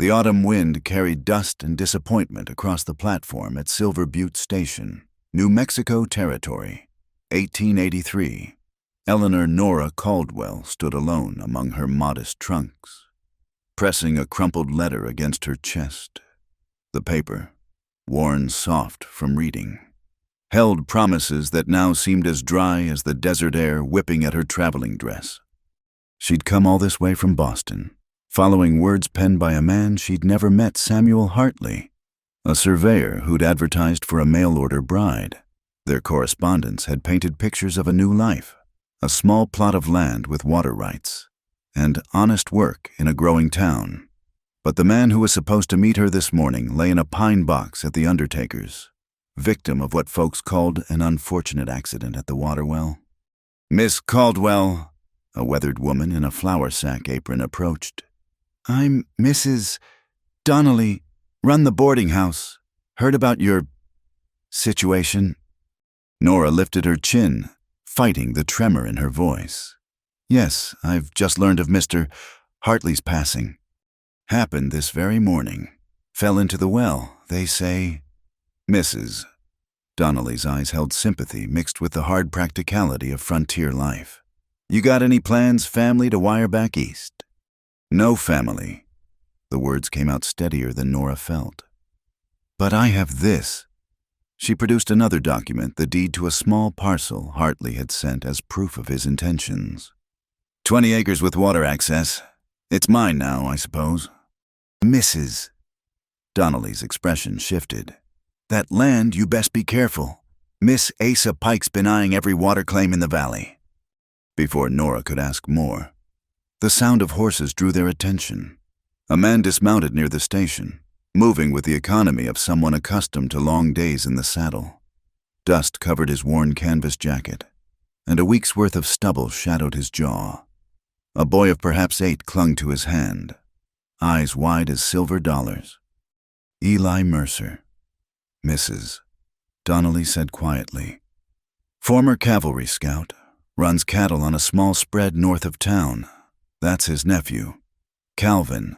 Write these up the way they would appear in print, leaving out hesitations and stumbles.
The autumn wind carried dust and disappointment across the platform at Silver Butte Station, New Mexico Territory, 1883. Eleanor Nora Caldwell stood alone among her modest trunks, pressing a crumpled letter against her chest. The paper, worn soft from reading, held promises that now seemed as dry as the desert air whipping at her traveling dress. She'd come all this way from Boston, following words penned by a man she'd never met, Samuel Hartley, a surveyor who'd advertised for a mail-order bride. Their correspondence had painted pictures of a new life, a small plot of land with water rights, and honest work in a growing town. But the man who was supposed to meet her this morning lay in a pine box at the undertaker's, victim of what folks called an unfortunate accident at the water well. "Miss Caldwell," a weathered woman in a flour sack apron approached. "I'm Mrs. Donnelly, run the boarding house. Heard about your situation." Nora lifted her chin, fighting the tremor in her voice. "Yes, I've just learned of Mr. Hartley's passing. Happened this very morning. Fell into the well, they say." "Mrs." Donnelly's eyes held sympathy mixed with the hard practicality of frontier life. "You got any plans, family, to wire back east?" "No family." The words came out steadier than Nora felt. "But I have this." She produced another document, the deed to a small parcel Hartley had sent as proof of his intentions. 20 acres with water access. It's mine now, I suppose." "Mrs." Donnelly's expression shifted. "That land, you best be careful. Miss Asa Pike's been eyeing every water claim in the valley." Before Nora could ask more, the sound of horses drew their attention. A man dismounted near the station, moving with the economy of someone accustomed to long days in the saddle. Dust covered his worn canvas jacket, and a week's worth of stubble shadowed his jaw. A boy of perhaps 8 clung to his hand, eyes wide as silver dollars. "Eli Mercer." "Mrs." Donnelly said quietly. "Former cavalry scout, runs cattle on a small spread north of town. That's his nephew, Calvin."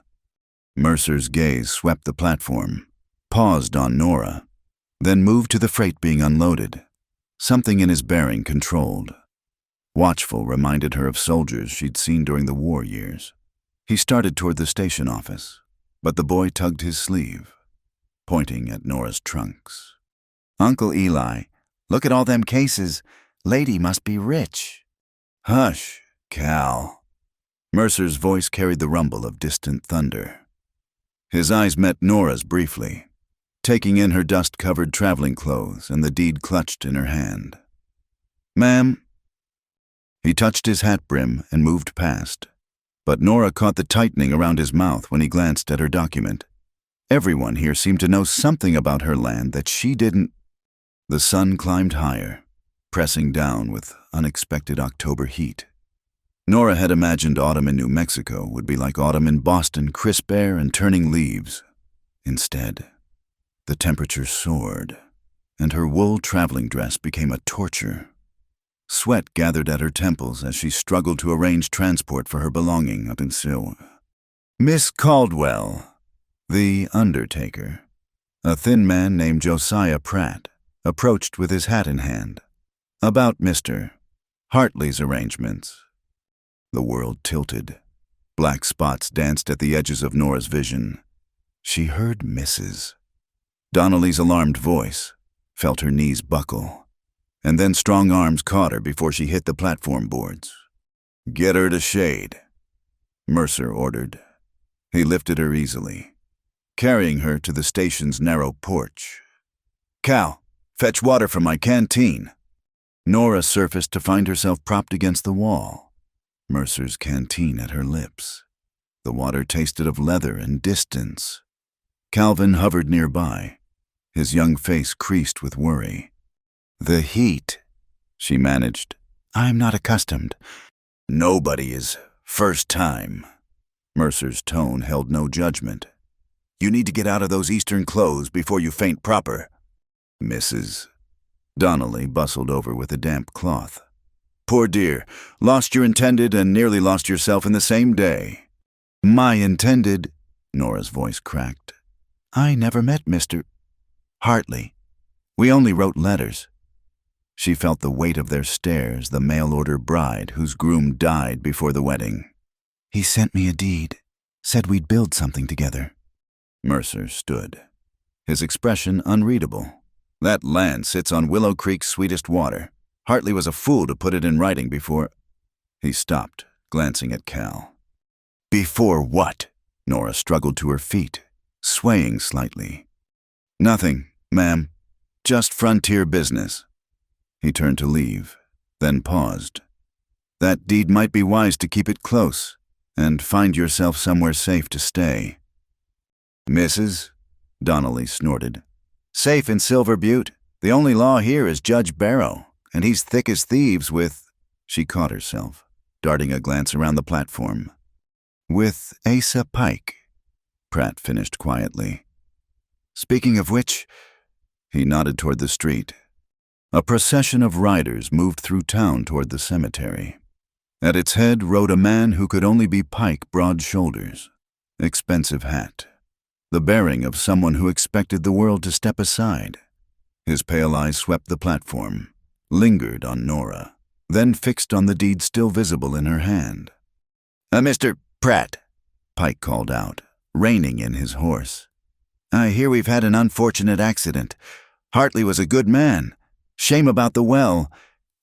Mercer's gaze swept the platform, paused on Nora, then moved to the freight being unloaded. Something in his bearing controlled. Watchful reminded her of soldiers she'd seen during the war years. He started toward the station office, but the boy tugged his sleeve, pointing at Nora's trunks. "Uncle Eli, look at all them cases. Lady must be rich." "Hush, Cal." Mercer's voice carried the rumble of distant thunder. His eyes met Nora's briefly, taking in her dust-covered traveling clothes and the deed clutched in her hand. "Ma'am." He touched his hat brim and moved past, but Nora caught the tightening around his mouth when he glanced at her document. Everyone here seemed to know something about her land that she didn't. The sun climbed higher, pressing down with unexpected October heat. Nora had imagined autumn in New Mexico would be like autumn in Boston, crisp air and turning leaves. Instead, the temperature soared, and her wool traveling dress became a torture. Sweat gathered at her temples as she struggled to arrange transport for her belonging up in Sioux. "Miss Caldwell." The undertaker, a thin man named Josiah Pratt, approached with his hat in hand. "About Mr. Hartley's arrangements." The world tilted. Black spots danced at the edges of Nora's vision. She heard Mrs. Donnelly's alarmed voice, felt her knees buckle, and then strong arms caught her before she hit the platform boards. "Get her to shade," Mercer ordered. He lifted her easily, carrying her to the station's narrow porch. "Cal, fetch water from my canteen." Nora surfaced to find herself propped against the wall, Mercer's canteen at her lips. The water tasted of leather and distance. Calvin hovered nearby, his young face creased with worry. "The heat," she managed. "I'm not accustomed." "Nobody is. First time." Mercer's tone held no judgment. "You need to get out of those eastern clothes before you faint proper." "Mrs." Donnelly bustled over with a damp cloth. "Poor dear, lost your intended and nearly lost yourself in the same day." "My intended," Nora's voice cracked. I never met Mr. Hartley. We only wrote letters. She felt the weight of their stares, the mail-order bride whose groom died before the wedding. He sent me a deed, said we'd build something together. Mercer stood, his expression unreadable. That land sits on Willow Creek's sweetest water. Hartley was a fool to put it in writing before... He stopped, glancing at Cal. Before what? Nora struggled to her feet, swaying slightly. Nothing, ma'am. Just frontier business. He turned to leave, then paused. That deed might be wise to keep it close, and find yourself somewhere safe to stay. Mrs., Donnelly snorted. Safe in Silver Butte. The only law here is Judge Barrow, and he's thick as thieves with... She caught herself, darting a glance around the platform. With Asa Pike, Pratt finished quietly. Speaking of which, he nodded toward the street. A procession of riders moved through town toward the cemetery. At its head rode a man who could only be Pike broad shoulders, expensive hat, the bearing of someone who expected the world to step aside. His pale eyes swept the platform, lingered on Nora, then fixed on the deed still visible in her hand. Mr. Pratt, Pike called out, reining in his horse. I hear we've had an unfortunate accident. Hartley was a good man. Shame about the well.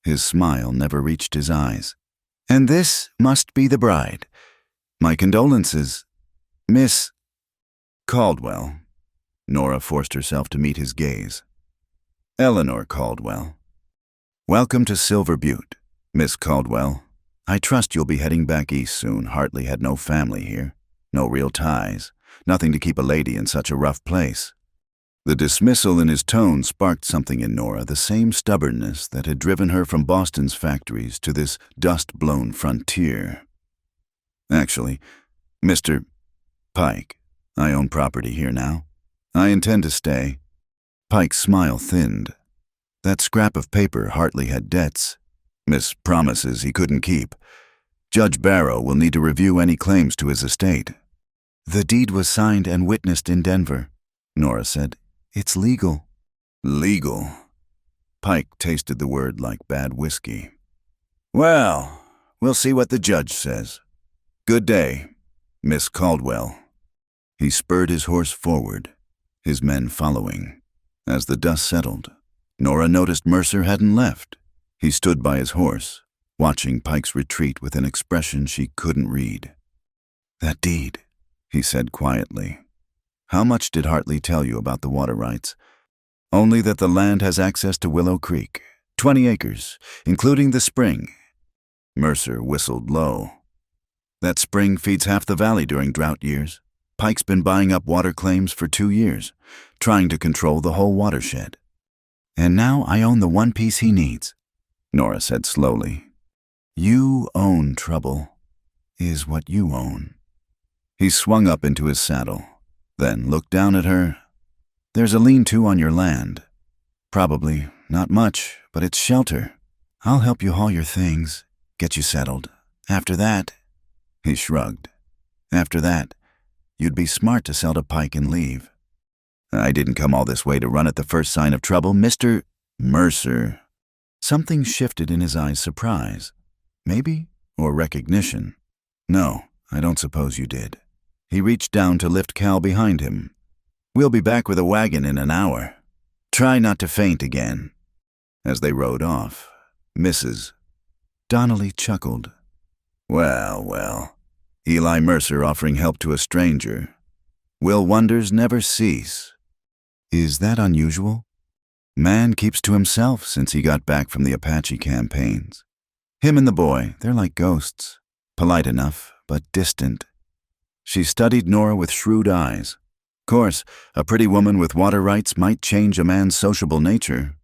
His smile never reached his eyes. And this must be the bride. My condolences, Miss Caldwell. Nora forced herself to meet his gaze. Eleanor Caldwell. Welcome to Silver Butte, Miss Caldwell. I trust you'll be heading back east soon. Hartley had no family here, no real ties, nothing to keep a lady in such a rough place. The dismissal in his tone sparked something in Nora, the same stubbornness that had driven her from Boston's factories to this dust-blown frontier. Actually, Mr. Pike, I own property here now. I intend to stay. Pike's smile thinned. That scrap of paper Hartley had debts, promises he couldn't keep. Judge Barrow will need to review any claims to his estate. The deed was signed and witnessed in Denver, Nora said. It's legal. Legal. Pike tasted the word like bad whiskey. Well, we'll see what the judge says. Good day, Miss Caldwell. He spurred his horse forward, his men following. As the dust settled, Nora noticed Mercer hadn't left. He stood by his horse, watching Pike's retreat with an expression she couldn't read. That deed, he said quietly. How much did Hartley tell you about the water rights? Only that the land has access to Willow Creek, 20 acres, including the spring. Mercer whistled low. That spring feeds half the valley during drought years. Pike's been buying up water claims for 2 years, trying to control the whole watershed. And now I own the one piece he needs, Nora said slowly. You own trouble, is what you own. He swung up into his saddle, then looked down at her. There's a lean-to on your land. Probably not much, but it's shelter. I'll help you haul your things, get you settled. After that, he shrugged. After that, you'd be smart to sell to Pike and leave. I didn't come all this way to run at the first sign of trouble, Mr. Mercer. Something shifted in his eyes, surprise. Maybe, or recognition. No, I don't suppose you did. He reached down to lift Cal behind him. We'll be back with a wagon in an hour. Try not to faint again. As they rode off, Mrs. Donnelly chuckled. Well, Eli Mercer offering help to a stranger. Will wonders never cease? Is that unusual? Man keeps to himself since he got back from the Apache campaigns. Him and the boy, they're like ghosts. Polite enough, but distant. She studied Nora with shrewd eyes. Course, a pretty woman with water rights might change a man's sociable nature.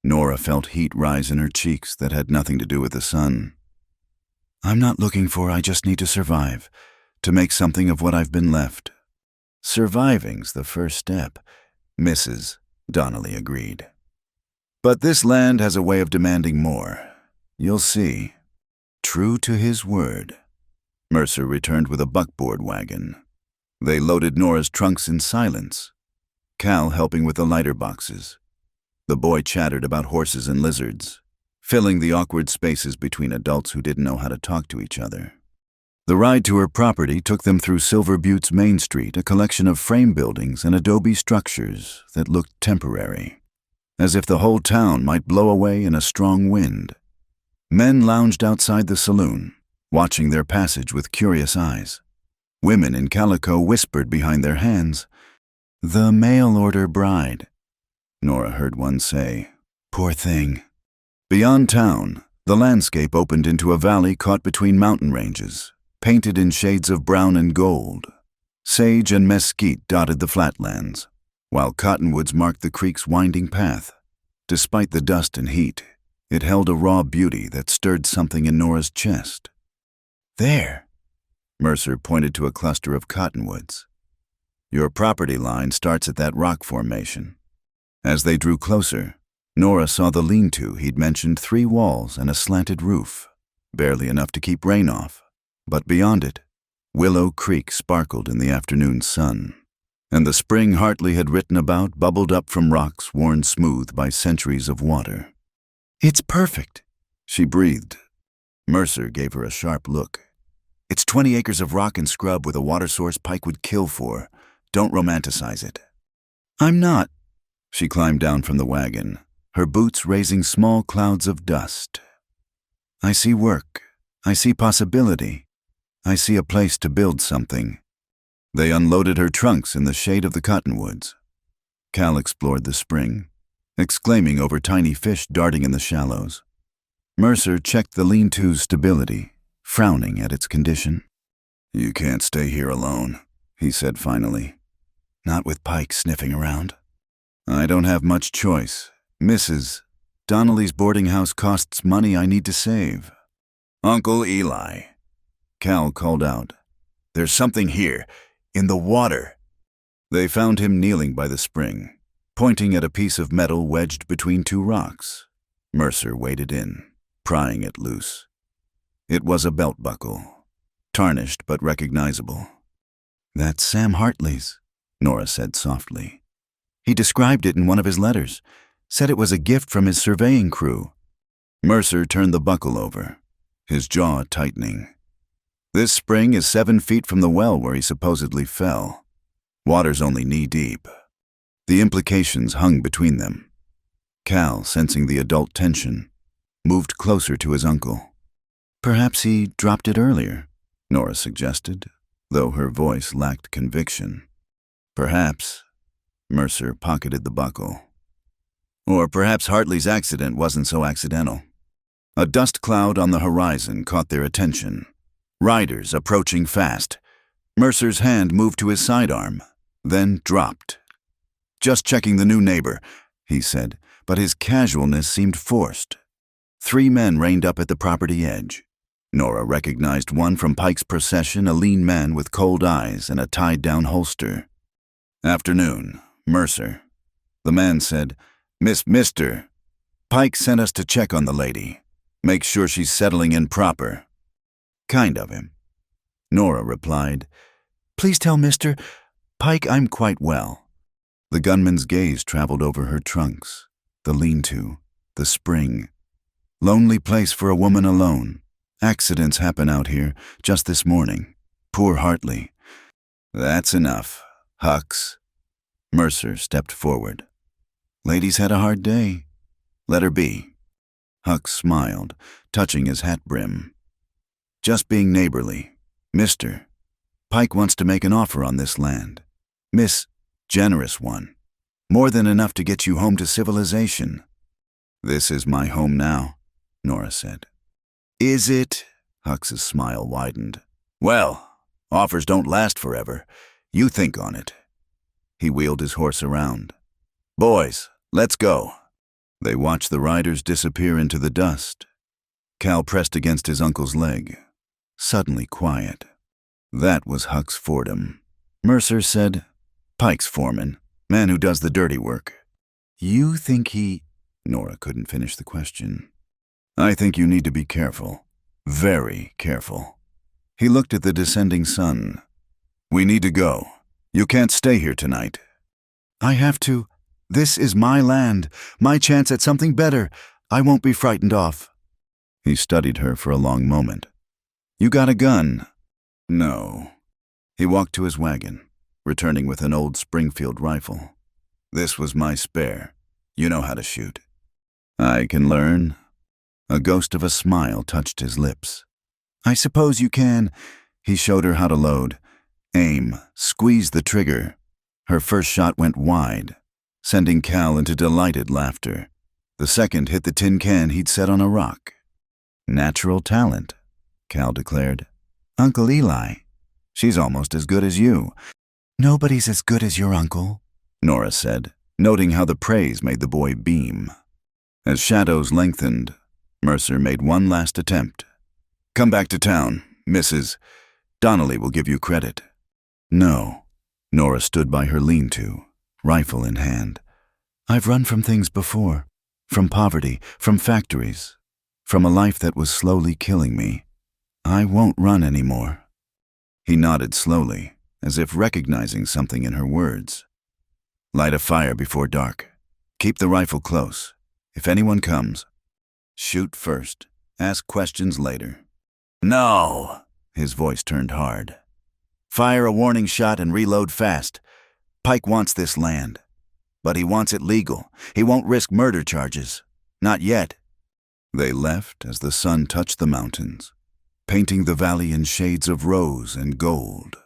Nora felt heat rise in her cheeks that had nothing to do with the sun. I'm not looking for, I just need to survive, to make something of what I've been left. Surviving's the first step, Mrs. Donnelly agreed. But this land has a way of demanding more. You'll see. True to his word. Mercer returned with a buckboard wagon. They loaded Nora's trunks in silence, Cal helping with the lighter boxes. The boy chattered about horses and lizards, filling the awkward spaces between adults who didn't know how to talk to each other. The ride to her property took them through Silver Butte's Main Street, a collection of frame buildings and adobe structures that looked temporary, as if the whole town might blow away in a strong wind. Men lounged outside the saloon, watching their passage with curious eyes. Women in calico whispered behind their hands, "The mail-order bride," Nora heard one say. "Poor thing." Beyond town, the landscape opened into a valley caught between mountain ranges, painted in shades of brown and gold. Sage and mesquite dotted the flatlands, while cottonwoods marked the creek's winding path. Despite the dust and heat, it held a raw beauty that stirred something in Nora's chest. "There," Mercer pointed to a cluster of cottonwoods. "Your property line starts at that rock formation." As they drew closer, Nora saw the lean-to he'd mentioned, 3 walls and a slanted roof, barely enough to keep rain off. But beyond it, Willow Creek sparkled in the afternoon sun, and the spring Hartley had written about bubbled up from rocks worn smooth by centuries of water. "It's perfect," she breathed. Mercer gave her a sharp look. "It's 20 acres of rock and scrub with a water source Pike would kill for. Don't romanticize it." "I'm not." She climbed down from the wagon, her boots raising small clouds of dust. "I see work. I see possibility. I see a place to build something." They unloaded her trunks in the shade of the cottonwoods. Cal explored the spring, exclaiming over tiny fish darting in the shallows. Mercer checked the lean-to's stability, frowning at its condition. "You can't stay here alone," he said finally. "Not with Pike sniffing around." "I don't have much choice. Mrs. Donnelly's boarding house costs money I need to save." "Uncle Eli," Cal called out. "There's something here, in the water." They found him kneeling by the spring, pointing at a piece of metal wedged between 2 rocks. Mercer waded in, prying it loose. It was a belt buckle, tarnished but recognizable. "That's Sam Hartley's," Nora said softly. "He described it in one of his letters, said it was a gift from his surveying crew." Mercer turned the buckle over, his jaw tightening. "This spring is 7 feet from the well where he supposedly fell. Water's only knee-deep." The implications hung between them. Cal, sensing the adult tension, moved closer to his uncle. "Perhaps he dropped it earlier," Nora suggested, though her voice lacked conviction. "Perhaps." Mercer pocketed the buckle. "Or perhaps Hartley's accident wasn't so accidental." A dust cloud on the horizon caught their attention. Riders approaching fast. Mercer's hand moved to his sidearm, then dropped. "Just checking the new neighbor," he said, but his casualness seemed forced. 3 men reined up at the property edge. Nora recognized one from Pike's procession, a lean man with cold eyes and a tied-down holster. "Afternoon, Mercer." The man said, Mister, Pike sent us to check on the lady. Make sure she's settling in proper." "Kind of him." Nora replied, "Please tell Mr. Pike I'm quite well." The gunman's gaze traveled over her trunks, the lean-to, the spring. Lonely place for a woman alone. Accidents happen out here, just this morning. Poor Hartley. "That's enough, Hux." Mercer stepped forward. "Lady's had a hard day. Let her be." Hux smiled, touching his hat brim. "Just being neighborly. Mister, Pike wants to make an offer on this land. Miss, generous one. More than enough to get you home to civilization." "This is my home now," Nora said. "Is it?" Hux's smile widened. "Well, offers don't last forever. You think on it." He wheeled his horse around. "Boys, let's go." They watched the riders disappear into the dust. Cal pressed against his uncle's leg, suddenly quiet. That was Hux Fordham. Mercer said, "Pike's foreman, man who does the dirty work." "You think he—" Nora couldn't finish the question. "I think you need to be careful. Very careful." He looked at the descending sun. We need to go. You can't stay here tonight. I have to. This is my land, my chance at something better. I won't be frightened off. He studied her for a long moment. You got a gun? No. He walked to his wagon, returning with an old Springfield rifle. This was my spare. You know how to shoot. I can learn. A ghost of a smile touched his lips. I suppose you can. He showed her how to load. Aim, squeeze the trigger. Her first shot went wide, sending Cal into delighted laughter. The second hit the tin can he'd set on a rock. Natural talent, Cal declared. Uncle Eli, she's almost as good as you. Nobody's as good as your uncle, Nora said, noting how the praise made the boy beam. As shadows lengthened, Mercer made one last attempt. Come back to town, Mrs. Donnelly will give you credit. No. Nora stood by her lean-to, rifle in hand. I've run from things before. From poverty, from factories, from a life that was slowly killing me. I won't run anymore. He nodded slowly, as if recognizing something in her words. Light a fire before dark. Keep the rifle close. If anyone comes, shoot first. Ask questions later. No! His voice turned hard. Fire a warning shot and reload fast. Pike wants this land. But he wants it legal. He won't risk murder charges. Not yet. They left as the sun touched the mountains, painting the valley in shades of rose and gold.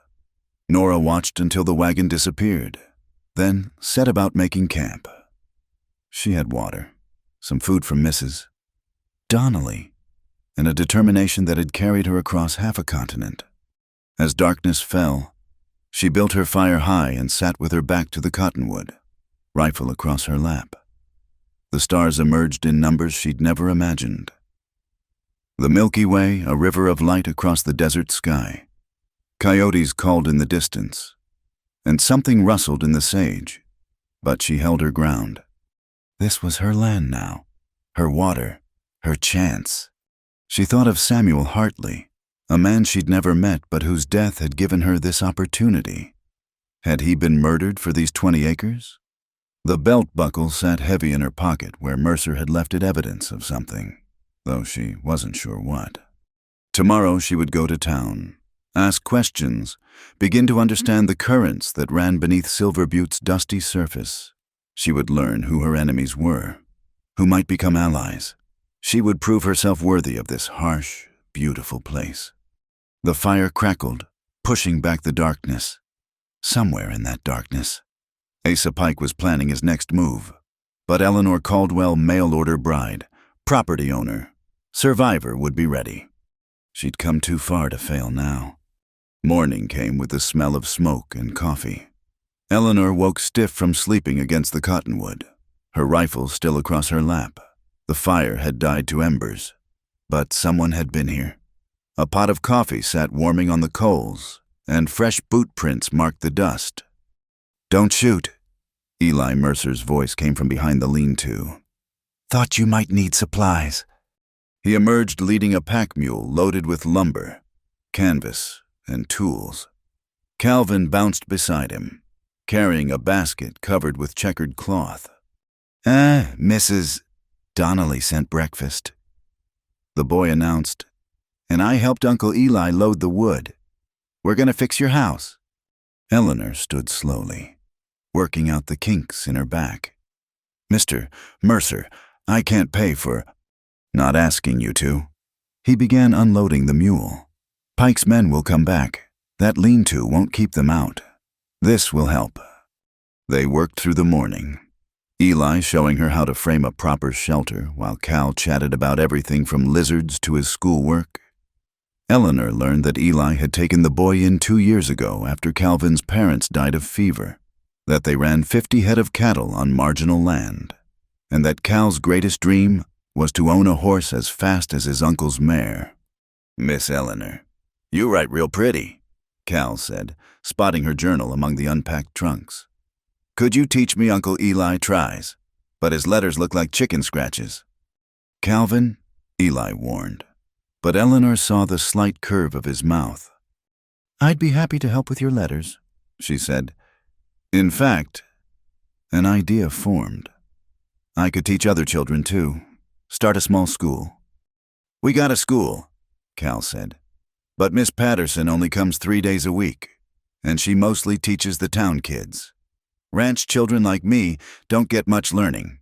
Nora watched until the wagon disappeared, then set about making camp. She had water, some food from Mrs. Donnelly, and a determination that had carried her across half a continent. As darkness fell, she built her fire high and sat with her back to the cottonwood, rifle across her lap. The stars emerged in numbers she'd never imagined. The Milky Way, a river of light across the desert sky. Coyotes called in the distance, and something rustled in the sage, but she held her ground. This was her land now, her water, her chance. She thought of Samuel Hartley, a man she'd never met but whose death had given her this opportunity. Had he been murdered for these 20 acres? The belt buckle sat heavy in her pocket where Mercer had left it evidence of something, though she wasn't sure what. Tomorrow she would go to town, ask questions, begin to understand the currents that ran beneath Silver Butte's dusty surface. She would learn who her enemies were, who might become allies. She would prove herself worthy of this harsh, beautiful place. The fire crackled, pushing back the darkness. Somewhere in that darkness, Asa Pike was planning his next move. But Eleanor Caldwell, mail-order bride, property owner, survivor would be ready. She'd come too far to fail now. Morning came with the smell of smoke and coffee. Eleanor woke stiff from sleeping against the cottonwood, her rifle still across her lap. The fire had died to embers, but someone had been here. A pot of coffee sat warming on the coals, and fresh boot prints marked the dust. Don't shoot. Eli Mercer's voice came from behind the lean-to. Thought you might need supplies. He emerged leading a pack mule loaded with lumber, canvas, and tools. Calvin bounced beside him, carrying a basket covered with checkered cloth. Mrs. Donnelly sent breakfast. The boy announced, and I helped Uncle Eli load the wood. We're going to fix your house. Eleanor stood slowly, working out the kinks in her back. Mr. Mercer, I can't pay for... Not asking you to. He began unloading the mule. Pike's men will come back. That lean-to won't keep them out. This will help. They worked through the morning, Eli showing her how to frame a proper shelter while Cal chatted about everything from lizards to his schoolwork. Eleanor learned that Eli had taken the boy in 2 years ago after Calvin's parents died of fever, that they ran 50 head of cattle on marginal land, and that Cal's greatest dream was to own a horse as fast as his uncle's mare. Miss Eleanor, you write real pretty, Cal said, spotting her journal among the unpacked trunks. Could you teach me Uncle Eli tries, but his letters look like chicken scratches. Calvin, Eli warned, but Eleanor saw the slight curve of his mouth. "I'd be happy to help with your letters," she said. In fact, an idea formed. I could teach other children, too. Start a small school. "We got a school," Cal said. "But Miss Patterson only comes 3 days a week, and she mostly teaches the town kids. Ranch children like me don't get much learning."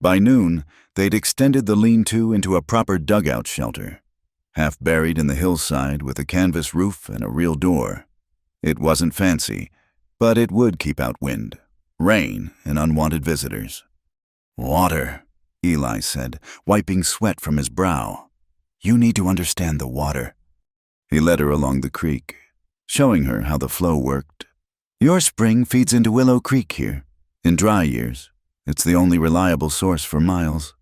By noon, they'd extended the lean-to into a proper dugout shelter, half buried in the hillside with a canvas roof and a real door. It wasn't fancy, but it would keep out wind, rain, and unwanted visitors. "Water," Eli said, wiping sweat from his brow. "You need to understand the water." He led her along the creek, showing her how the flow worked. "Your spring feeds into Willow Creek here. In dry years, it's the only reliable source for miles.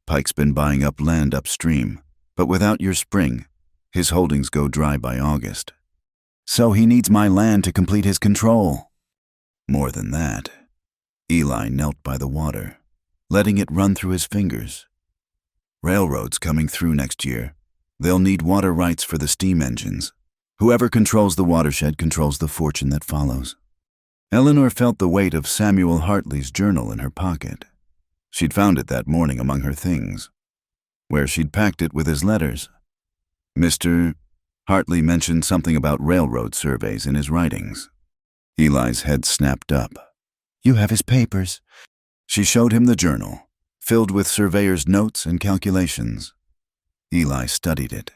Pike's been buying up land upstream, but without your spring, his holdings go dry by August. So he needs my land to complete his control." More than that, Eli knelt by the water, letting it run through his fingers. "Railroad's coming through next year. They'll need water rights for the steam engines. Whoever controls the watershed controls the fortune that follows." Eleanor felt the weight of Samuel Hartley's journal in her pocket. She'd found it that morning among her things, where she'd packed it with his letters. Mr. Hartley mentioned something about railroad surveys in his writings. Eli's head snapped up. "You have his papers." She showed him the journal, filled with surveyor's notes and calculations. Eli studied it,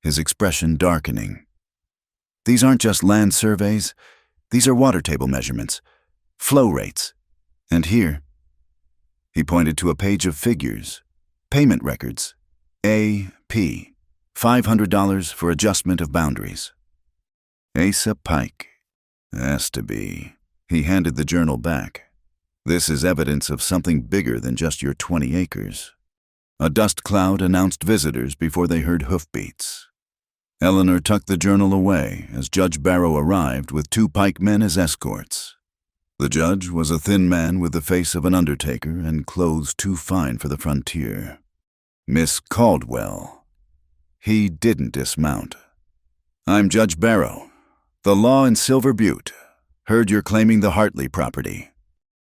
his expression darkening. "These aren't just land surveys. These are water table measurements, flow rates. And here," he pointed to a page of figures, payment records, A.P., $500 for adjustment of boundaries. Asa Pike. Has to be. He handed the journal back. "This is evidence of something bigger than just your 20 acres. A dust cloud announced visitors before they heard hoofbeats." Eleanor tucked the journal away as Judge Barrow arrived with 2 Pike men as escorts. The judge was a thin man with the face of an undertaker and clothes too fine for the frontier. "Miss Caldwell." He didn't dismount. "I'm Judge Barrow. The law in Silver Butte. Heard you're claiming the Hartley property."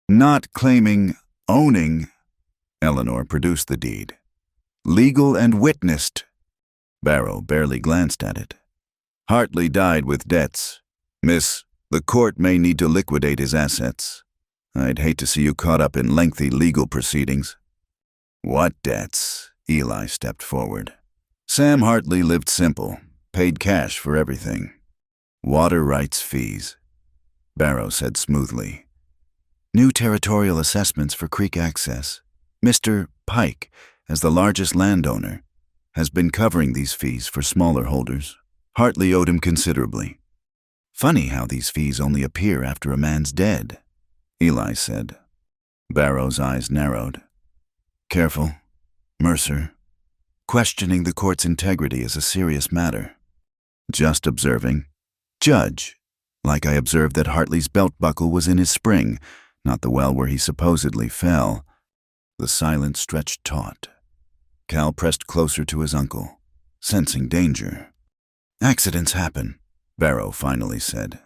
"Not claiming, owning." Eleanor produced the deed. "Legal and witnessed." Barrow barely glanced at it. "Hartley died with debts. Miss, the court may need to liquidate his assets. I'd hate to see you caught up in lengthy legal proceedings." "What debts?" Eli stepped forward. "Sam Hartley lived simple, paid cash for everything. Water rights fees," Barrow said smoothly. "New territorial assessments for creek access. Mr. Pike, as the largest landowner, has been covering these fees for smaller holders. Hartley owed him considerably. Funny how these fees only appear after a man's dead," Eli said. Barrow's eyes narrowed. "Careful, Mercer. Questioning the court's integrity is a serious matter." "Just observing." "Judge, like I observed that Hartley's belt buckle was in his spring, not the well where he supposedly fell." The silence stretched taut. Cal pressed closer to his uncle, sensing danger. "Accidents happen," Barrow finally said.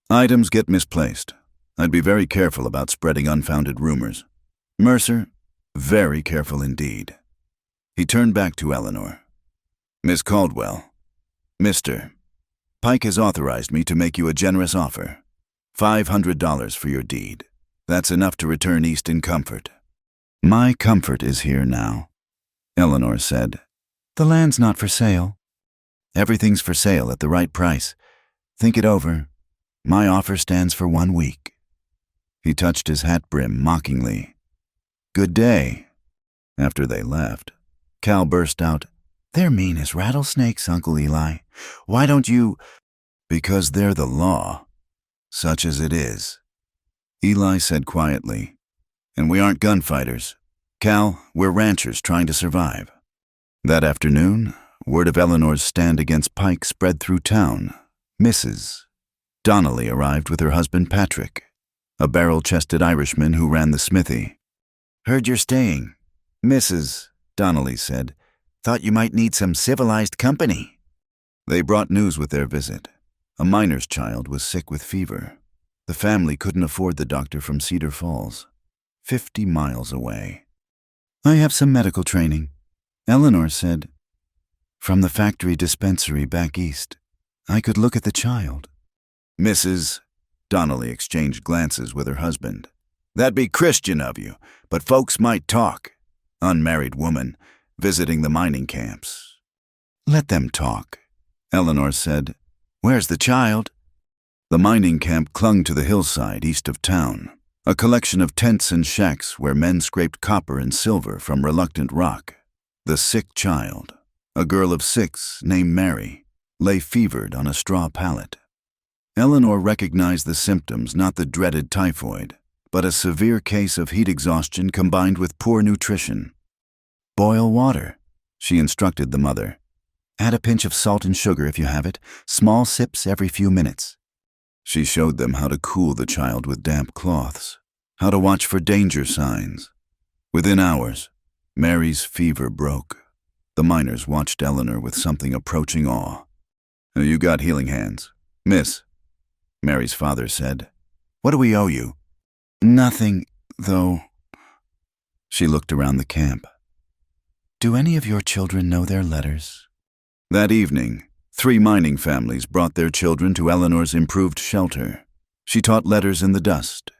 "Items get misplaced. I'd be very careful about spreading unfounded rumors. Mercer, very careful indeed." He turned back to Eleanor. "Miss Caldwell, Mr. Pike has authorized me to make you a generous offer. $500 for your deed. That's enough to return east in comfort." "My comfort is here now," Eleanor said. "The land's not for sale." "Everything's for sale at the right price. Think it over. My offer stands for 1 week." He touched his hat brim mockingly. "Good day." After they left, Cal burst out, "They're mean as rattlesnakes, Uncle Eli. Why don't you—" "Because they're the law, such as it is," Eli said quietly. "And we aren't gunfighters. Cal, we're ranchers trying to survive." That afternoon, word of Eleanor's stand against Pike spread through town. Mrs. Donnelly arrived with her husband Patrick, a barrel-chested Irishman who ran the smithy. "Heard you're staying," Mrs. Donnelly said. "Thought you might need some civilized company." They brought news with their visit. A miner's child was sick with fever. The family couldn't afford the doctor from Cedar Falls, 50 miles away. I have some medical training, Eleanor said. From the factory dispensary back east. I could look at the child. Mrs. Donnelly exchanged glances with her husband. That'd be Christian of you, but folks might talk. Unmarried woman, visiting the mining camps. Let them talk, Eleanor said. Where's the child? The mining camp clung to the hillside east of town, a collection of tents and shacks where men scraped copper and silver from reluctant rock. The sick child, a girl of 6 named Mary, lay fevered on a straw pallet. Eleanor recognized the symptoms, not the dreaded typhoid, but a severe case of heat exhaustion combined with poor nutrition. Boil water, she instructed the mother. Add a pinch of salt and sugar if you have it, small sips every few minutes. She showed them how to cool the child with damp cloths, how to watch for danger signs. Within hours, Mary's fever broke. The miners watched Eleanor with something approaching awe. You got healing hands, miss, Mary's father said. What do we owe you? Nothing, though. She looked around the camp. Do any of your children know their letters? That evening, 3 mining families brought their children to Eleanor's improved shelter. She taught letters in the dust,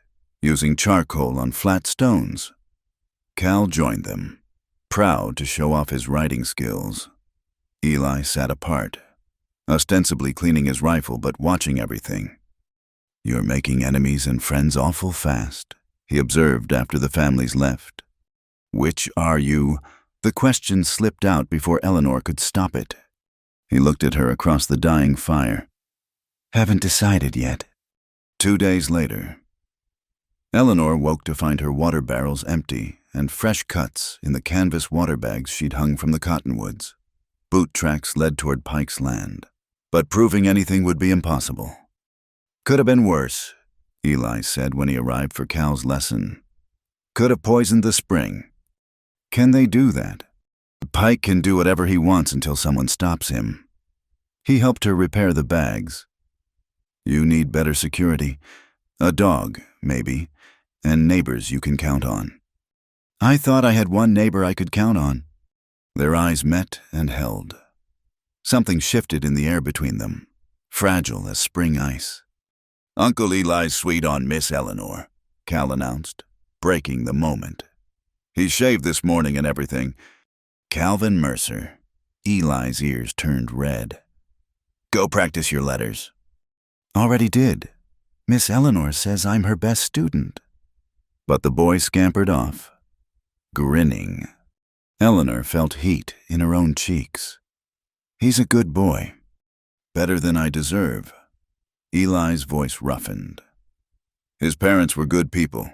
using charcoal on flat stones. Cal joined them, proud to show off his writing skills. Eli sat apart, ostensibly cleaning his rifle but watching everything. You're making enemies and friends awful fast, he observed after the families left. Which are you? The question slipped out before Eleanor could stop it. He looked at her across the dying fire. Haven't decided yet. 2 days later, Eleanor woke to find her water barrels empty and fresh cuts in the canvas water bags she'd hung from the cottonwoods. Boot tracks led toward Pike's land, but proving anything would be impossible. Could have been worse, Eli said when he arrived for Cal's lesson. Could have poisoned the spring. Can they do that? Pike can do whatever he wants until someone stops him. He helped her repair the bags. You need better security. A dog, maybe, and neighbors you can count on. I thought I had one neighbor I could count on. Their eyes met and held. Something shifted in the air between them, fragile as spring ice. Uncle Eli's sweet on Miss Eleanor, Cal announced, breaking the moment. He shaved this morning and everything. Calvin Mercer. Eli's ears turned red. Go practice your letters. Already did. Miss Eleanor says I'm her best student. But the boy scampered off, grinning. Eleanor felt heat in her own cheeks. He's a good boy. Better than I deserve. Eli's voice roughened. His parents were good people.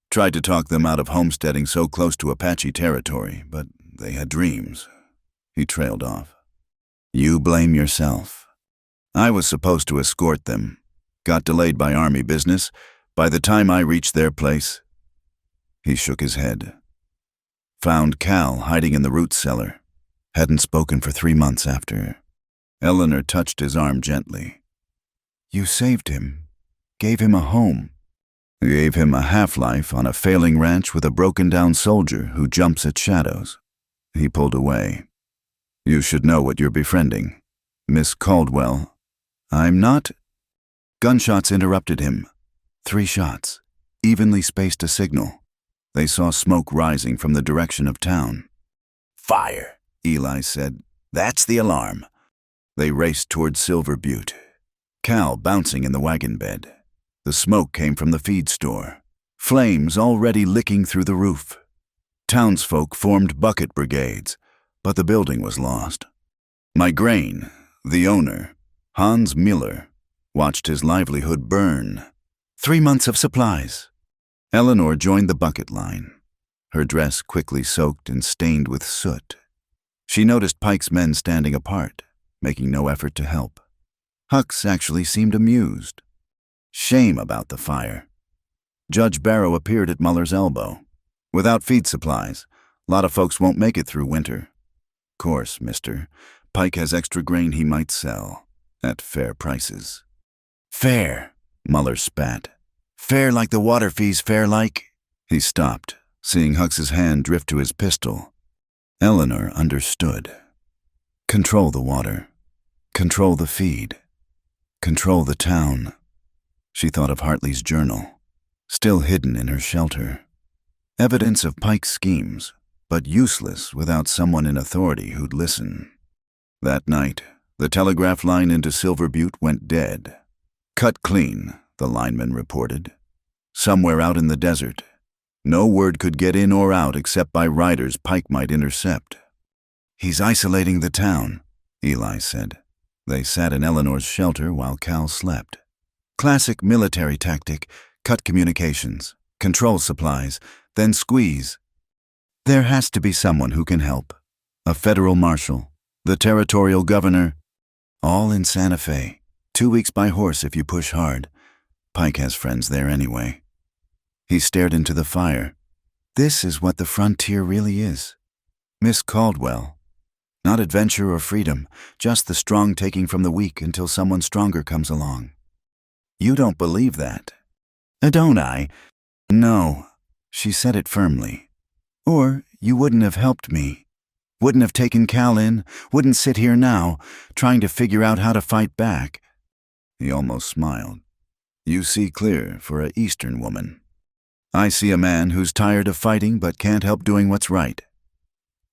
Tried to talk them out of homesteading so close to Apache territory, but they had dreams. He trailed off. You blame yourself. I was supposed to escort them. Got delayed by army business. By the time I reached their place, he shook his head. Found Cal hiding in the root cellar. Hadn't spoken for 3 months after. Eleanor touched his arm gently. You saved him. Gave him a home. Gave him a half-life on a failing ranch with a broken-down soldier who jumps at shadows. He pulled away. You should know what you're befriending. Miss Caldwell. I'm not. Gunshots interrupted him. 3 shots, evenly spaced a signal. They saw smoke rising from the direction of town. Fire, Eli said. That's the alarm. They raced toward Silver Butte. Cal bouncing in the wagon bed. The smoke came from the feed store. Flames already licking through the roof. Townsfolk formed bucket brigades, but the building was lost. My grain, the owner, Hans Miller, watched his livelihood burn. 3 months of supplies. Eleanor joined the bucket line, her dress quickly soaked and stained with soot. She noticed Pike's men standing apart, making no effort to help. Hux actually seemed amused. Shame about the fire. Judge Barrow appeared at Muller's elbow. Without feed supplies, a lot of folks won't make it through winter. Course, mister. Pike has extra grain he might sell, at fair prices. Fair, Muller spat. Fair like the water fees, fair like... He stopped, seeing Hux's hand drift to his pistol. Eleanor understood. Control the water. Control the feed. Control the town. She thought of Hartley's journal, still hidden in her shelter. Evidence of Pike's schemes, but useless without someone in authority who'd listen. That night, the telegraph line into Silver Butte went dead. Cut clean, the lineman reported. Somewhere out in the desert. No word could get in or out except by riders Pike might intercept. He's isolating the town, Eli said. They sat in Eleanor's shelter while Cal slept. Classic military tactic, cut communications, control supplies, then squeeze. There has to be someone who can help. A federal marshal, the territorial governor, all in Santa Fe. 2 weeks by horse if you push hard. Pike has friends there anyway. He stared into the fire. This is what the frontier really is. Miss Caldwell. Not adventure or freedom, just the strong taking from the weak until someone stronger comes along. You don't believe that. Don't I? No, she said it firmly. Or you wouldn't have helped me. Wouldn't have taken Cal in, wouldn't sit here now, trying to figure out how to fight back. He almost smiled. You see clear for a Eastern woman. I see a man who's tired of fighting but can't help doing what's right.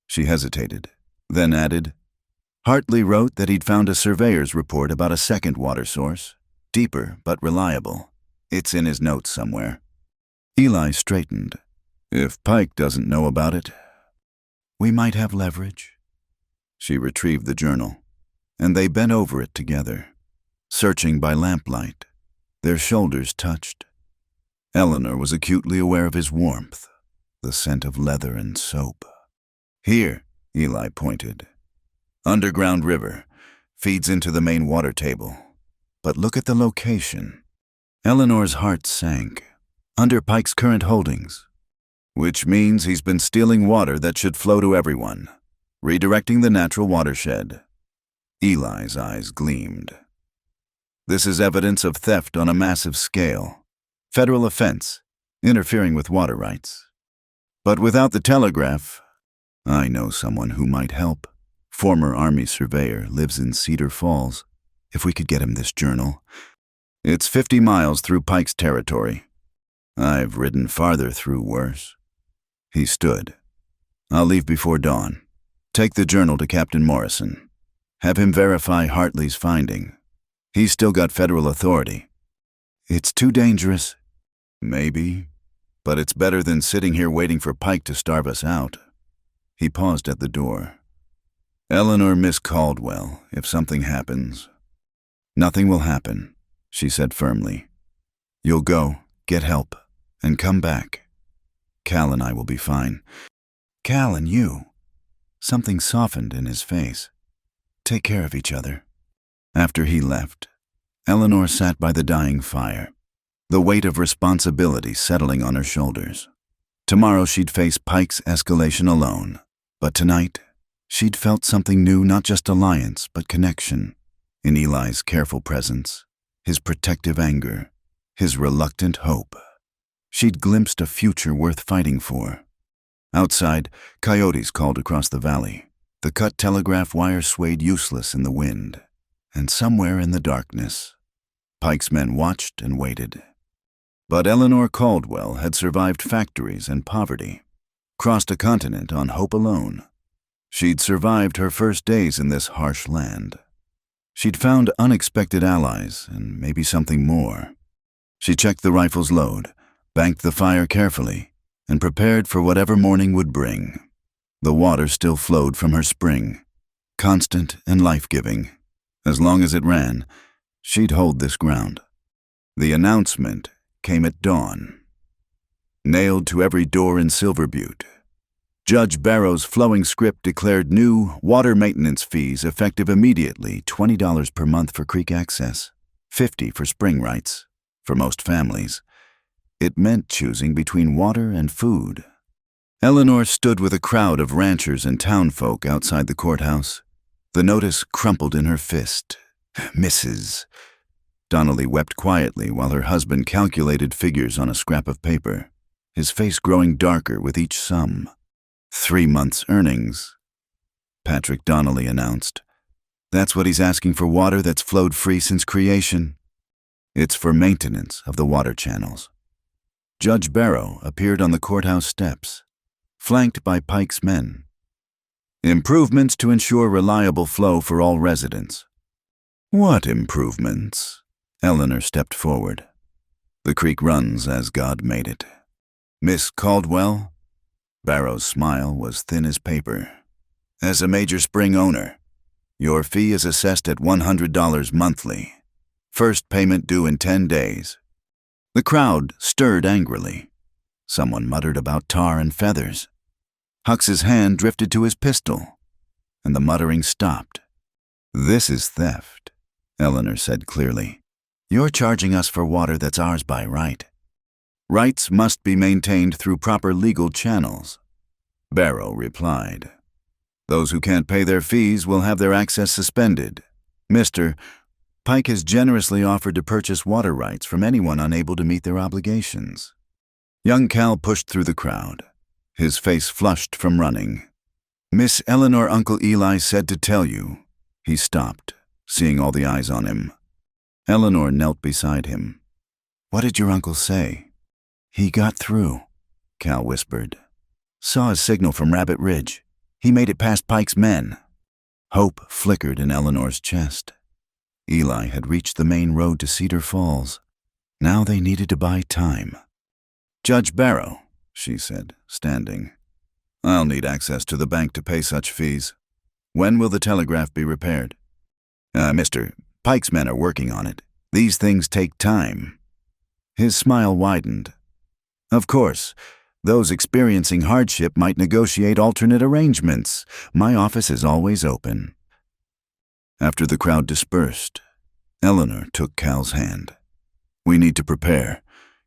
She hesitated, then added, Hartley wrote that he'd found a surveyor's report about a second water source, deeper but reliable. It's in his notes somewhere. Eli straightened. If Pike doesn't know about it, we might have leverage. She retrieved the journal, and they bent over it together, searching by lamplight. Their shoulders touched. Eleanor was acutely aware of his warmth, the scent of leather and soap. Here, Eli pointed. Underground river, feeds into the main water table. But look at the location. Eleanor's heart sank. Under Pike's current holdings. Which means he's been stealing water that should flow to everyone, redirecting the natural watershed. Eli's eyes gleamed. This is evidence of theft on a massive scale. Federal offense, interfering with water rights. But without the telegraph, I know someone who might help. Former Army surveyor, lives in Cedar Falls. If we could get him this journal. It's 50 miles through Pike's territory. I've ridden farther through worse. He stood. I'll leave before dawn. Take the journal to Captain Morrison. Have him verify Hartley's finding. He's still got federal authority. It's too dangerous. Maybe. But it's better than sitting here waiting for Pike to starve us out. He paused at the door. Eleanor, Miss Caldwell, if something happens. Nothing will happen, she said firmly. You'll go, get help, and come back. Cal and I will be fine. Cal and you. Something softened in his face. Take care of each other. After he left, Eleanor sat by the dying fire, the weight of responsibility settling on her shoulders. Tomorrow she'd face Pike's escalation alone, but tonight she'd felt something new, not just alliance, but connection. In Eli's careful presence, his protective anger, his reluctant hope. She'd glimpsed a future worth fighting for. Outside, coyotes called across the valley. The cut telegraph wire swayed useless in the wind. And somewhere in the darkness, Pike's men watched and waited. But Eleanor Caldwell had survived factories and poverty, crossed a continent on hope alone. She'd survived her first days in this harsh land. She'd found unexpected allies and maybe something more. She checked the rifle's load, banked the fire carefully, and prepared for whatever morning would bring. The water still flowed from her spring, constant and life-giving. As long as it ran, she'd hold this ground. The announcement came at dawn. Nailed to every door in Silver Butte, Judge Barrow's flowing script declared new water maintenance fees effective immediately, $20 per month for creek access, $50 for spring rights. For most families, it meant choosing between water and food. Eleanor stood with a crowd of ranchers and townfolk outside the courthouse. The notice crumpled in her fist. Mrs. Donnelly wept quietly while her husband calculated figures on a scrap of paper, his face growing darker with each sum. 3 months' earnings, Patrick Donnelly announced. That's what he's asking for water that's flowed free since creation. It's for maintenance of the water channels. Judge Barrow appeared on the courthouse steps, flanked by Pike's men. Improvements to ensure reliable flow for all residents. What improvements? Eleanor stepped forward. The creek runs as God made it. Miss Caldwell? Barrow's smile was thin as paper. As a major spring owner, your fee is assessed at $100 monthly. First payment due in 10 days. The crowd stirred angrily. Someone muttered about tar and feathers. Hux's hand drifted to his pistol, and the muttering stopped. This is theft, Eleanor said clearly. You're charging us for water that's ours by right. Rights must be maintained through proper legal channels, Barrow replied. Those who can't pay their fees will have their access suspended. Mr. Pike has generously offered to purchase water rights from anyone unable to meet their obligations. Young Cal pushed through the crowd, his face flushed from running. Miss Eleanor, Uncle Eli said to tell you. He stopped, seeing all the eyes on him. Eleanor knelt beside him. What did your uncle say? He got through, Cal whispered. Saw a signal from Rabbit Ridge. He made it past Pike's men. Hope flickered in Eleanor's chest. Eli had reached the main road to Cedar Falls. Now they needed to buy time. Judge Barrow, she said, standing. I'll need access to the bank to pay such fees. When will the telegraph be repaired? Mr. Pike's men are working on it. These things take time. His smile widened. Of course, those experiencing hardship might negotiate alternate arrangements. My office is always open. After the crowd dispersed, Eleanor took Cal's hand. We need to prepare.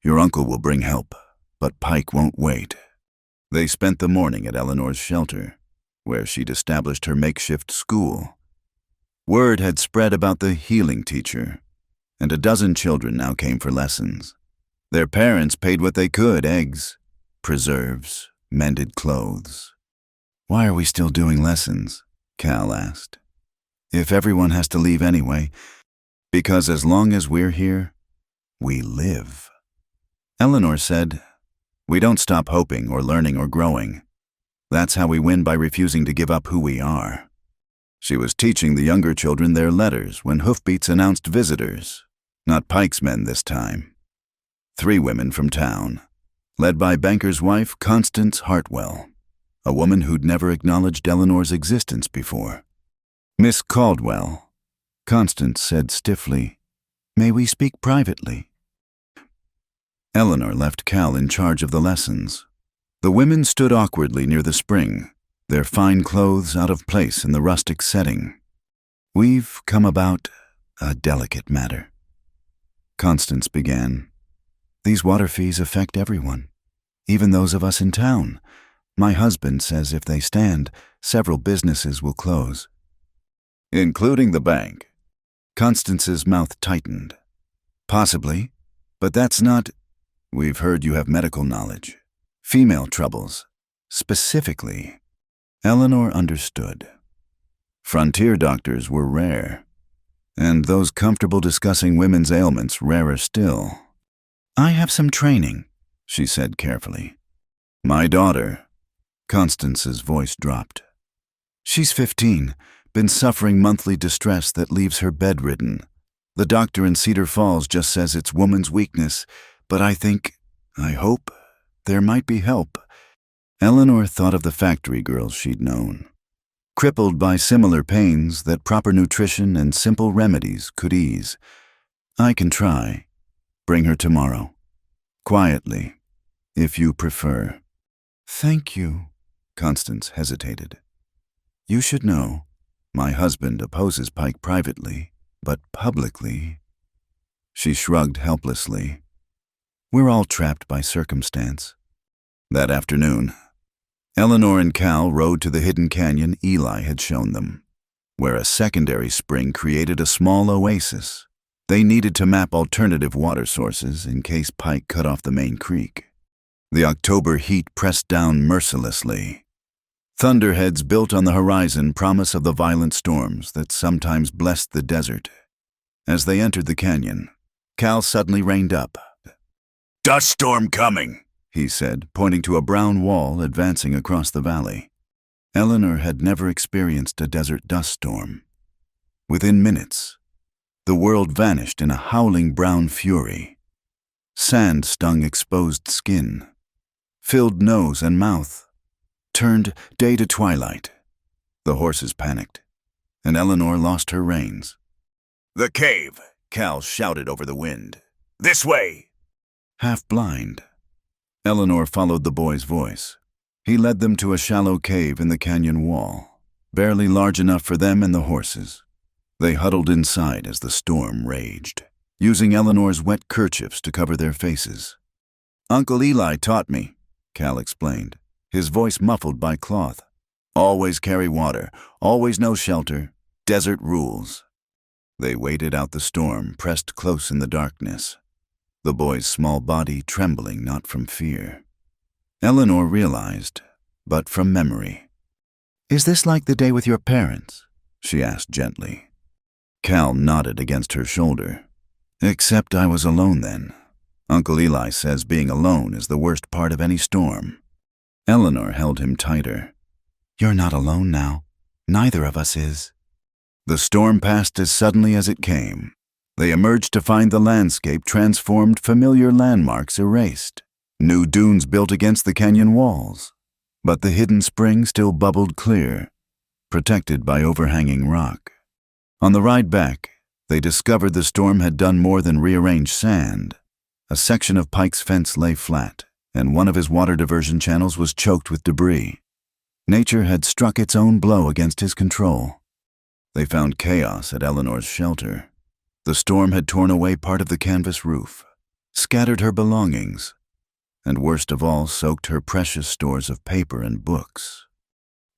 Your uncle will bring help, but Pike won't wait. They spent the morning at Eleanor's shelter, where she'd established her makeshift school. Word had spread about the healing teacher, and a dozen children now came for lessons. Their parents paid what they could, eggs, preserves, mended clothes. Why are we still doing lessons? Cal asked. If everyone has to leave anyway, because as long as we're here, we live. Eleanor said, we don't stop hoping or learning or growing. That's how we win, by refusing to give up who we are. She was teaching the younger children their letters when hoofbeats announced visitors, not Pike's men this time. 3 women from town, led by banker's wife Constance Hartwell, a woman who'd never acknowledged Eleanor's existence before. Miss Caldwell, Constance said stiffly, may we speak privately? Eleanor left Cal in charge of the lessons. The women stood awkwardly near the spring, their fine clothes out of place in the rustic setting. We've come about a delicate matter. Constance began. These water fees affect everyone, even those of us in town. My husband says if they stand, several businesses will close. Including the bank. Constance's mouth tightened. Possibly, but that's not... We've heard you have medical knowledge. Female troubles. Specifically. Eleanor understood. Frontier doctors were rare, and those comfortable discussing women's ailments rarer still. I have some training, she said carefully. My daughter. Constance's voice dropped. She's 15, been suffering monthly distress that leaves her bedridden. The doctor in Cedar Falls just says it's woman's weakness, but I hope, there might be help. Eleanor thought of the factory girls she'd known, crippled by similar pains that proper nutrition and simple remedies could ease. I can try. Bring her tomorrow. Quietly, if you prefer. Thank you, Constance hesitated. You should know, my husband opposes Pike privately, but publicly. She shrugged helplessly. We're all trapped by circumstance. That afternoon, Eleanor and Cal rode to the hidden canyon Eli had shown them, where a secondary spring created a small oasis, They needed to map alternative water sources in case Pike cut off the main creek. The October heat pressed down mercilessly. Thunderheads built on the horizon promise of the violent storms that sometimes blessed the desert. As they entered the canyon, Cal suddenly reined up. "Dust storm coming," he said, pointing to a brown wall advancing across the valley. Eleanor had never experienced a desert dust storm. Within minutes, the world vanished in a howling brown fury. Sand stung exposed skin, filled nose and mouth, turned day to twilight. The horses panicked, and Eleanor lost her reins. "The cave," Cal shouted over the wind. "This way!" Half blind, Eleanor followed the boy's voice. He led them to a shallow cave in the canyon wall, barely large enough for them and the horses. They huddled inside as the storm raged, using Eleanor's wet kerchiefs to cover their faces. "Uncle Eli taught me," Cal explained, his voice muffled by cloth. "Always carry water, always know shelter, desert rules." They waited out the storm, pressed close in the darkness, the boy's small body trembling not from fear. Eleanor realized, but from memory. "Is this like the day with your parents?" she asked gently. Cal nodded against her shoulder. "Except I was alone then. Uncle Eli says being alone is the worst part of any storm." Eleanor held him tighter. "You're not alone now. Neither of us is." The storm passed as suddenly as it came. They emerged to find the landscape transformed, familiar landmarks erased. New dunes built against the canyon walls, but the hidden spring still bubbled clear, protected by overhanging rock. On the ride back, they discovered the storm had done more than rearrange sand. A section of Pike's fence lay flat, and one of his water diversion channels was choked with debris. Nature had struck its own blow against his control. They found chaos at Eleanor's shelter. The storm had torn away part of the canvas roof, scattered her belongings, and worst of all, soaked her precious stores of paper and books.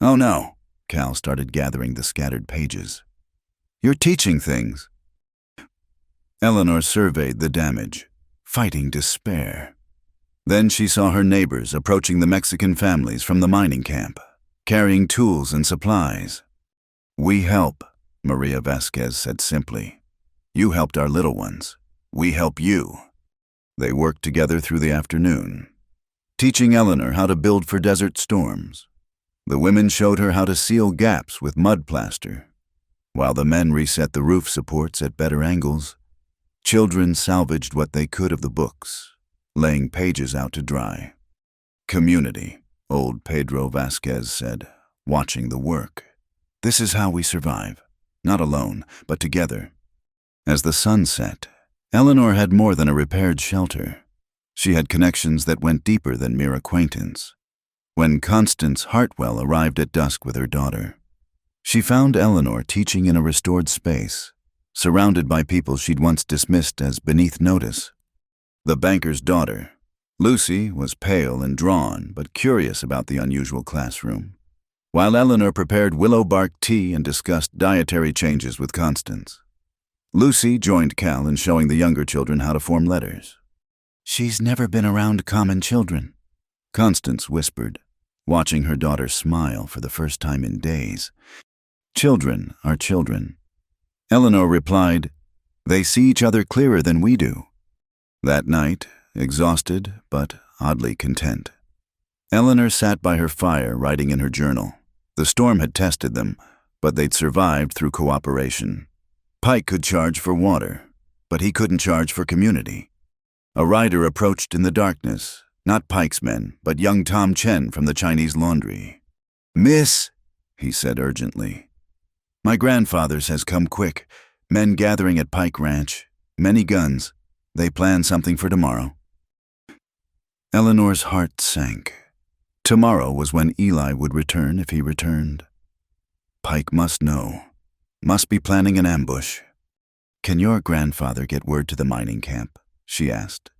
"Oh no," Cal started gathering the scattered pages. "You're teaching things." Eleanor surveyed the damage, fighting despair. Then she saw her neighbors approaching the Mexican families from the mining camp, carrying tools and supplies. "We help," Maria Vasquez said simply. "You helped our little ones. We help you." They worked together through the afternoon, teaching Eleanor how to build for desert storms. The women showed her how to seal gaps with mud plaster, while the men reset the roof supports at better angles. Children salvaged what they could of the books, laying pages out to dry. "Community," old Pedro Vasquez said, watching the work. "This is how we survive, not alone, but together." As the sun set, Eleanor had more than a repaired shelter. She had connections that went deeper than mere acquaintance. When Constance Hartwell arrived at dusk with her daughter, she found Eleanor teaching in a restored space, surrounded by people she'd once dismissed as beneath notice. The banker's daughter, Lucy, was pale and drawn, but curious about the unusual classroom, while Eleanor prepared willow bark tea and discussed dietary changes with Constance. Lucy joined Cal in showing the younger children how to form letters. "She's never been around common children," Constance whispered, watching her daughter smile for the first time in days. "Children are children." Eleanor replied, "They see each other clearer than we do." That night, exhausted but oddly content, Eleanor sat by her fire writing in her journal. The storm had tested them, but they'd survived through cooperation. Pike could charge for water, but he couldn't charge for community. A rider approached in the darkness, not Pike's men, but young Tom Chen from the Chinese laundry. "Miss," he said urgently. "My grandfather says come quick. Men gathering at Pike Ranch, many guns. They plan something for tomorrow." Eleanor's heart sank. Tomorrow was when Eli would return if he returned. Pike must know. Must be planning an ambush. "Can your grandfather get word to the mining camp?" she asked.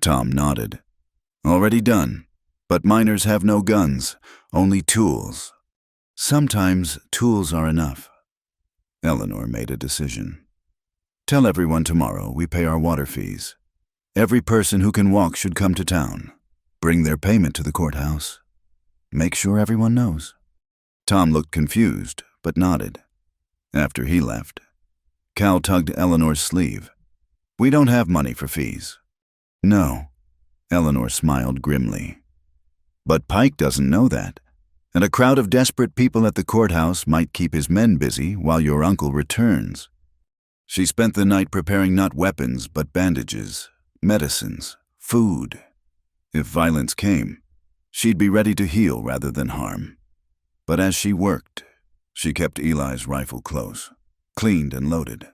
Tom nodded. "Already done. But miners have no guns, only tools. Sometimes tools are enough." Eleanor made a decision. Tell everyone tomorrow we pay our water fees. Every person who can walk should come to town. Bring their payment to the courthouse. Make sure everyone knows." Tom looked confused, but nodded. After he left, Cal tugged Eleanor's sleeve. "We don't have money for fees." "No," Eleanor smiled grimly. "But Pike doesn't know that, and a crowd of desperate people at the courthouse might keep his men busy while your uncle returns." She spent the night preparing not weapons but bandages, medicines, food. If violence came, she'd be ready to heal rather than harm. But as she worked, she kept Eli's rifle close, cleaned and loaded.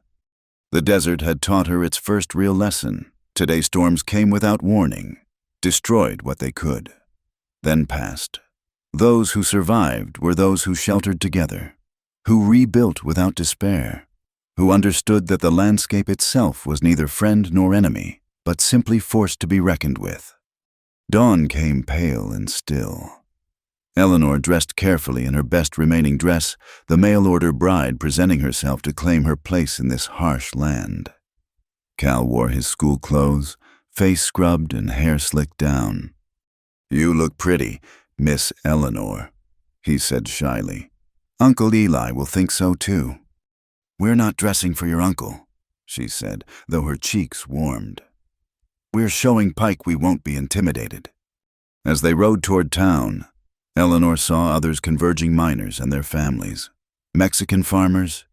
The desert had taught her its first real lesson. Today's storms came without warning, destroyed what they could, then passed. Those who survived were those who sheltered together, who rebuilt without despair, who understood that the landscape itself was neither friend nor enemy, but simply forced to be reckoned with. Dawn came pale and still. Eleanor dressed carefully in her best remaining dress, the mail-order bride presenting herself to claim her place in this harsh land. Cal wore his school clothes, face scrubbed and hair slicked down. "You look pretty, Miss Eleanor," he said shyly. "Uncle Eli will think so too." "We're not dressing for your uncle," she said, though her cheeks warmed. "We're showing Pike we won't be intimidated." As they rode toward town, Eleanor saw others converging miners and their families, Mexican farmers,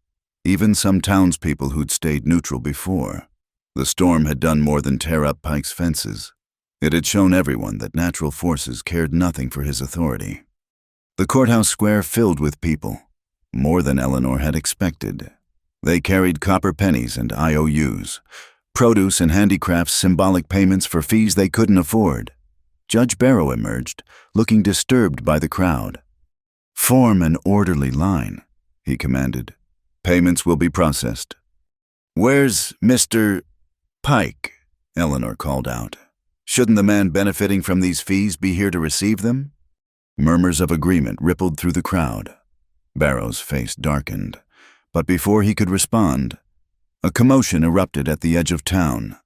even some townspeople who'd stayed neutral before. The storm had done more than tear up Pike's fences. It had shown everyone that natural forces cared nothing for his authority. The courthouse square filled with people, more than Eleanor had expected. They carried copper pennies and IOUs, produce and handicrafts, symbolic payments for fees they couldn't afford. Judge Barrow emerged, looking disturbed by the crowd. "Form an orderly line," he commanded. "Payments will be processed." "Where's Mr. Pike?" Eleanor called out. "Shouldn't the man benefiting from these fees be here to receive them?" Murmurs of agreement rippled through the crowd. Barrow's face darkened, but before he could respond, a commotion erupted at the edge of town.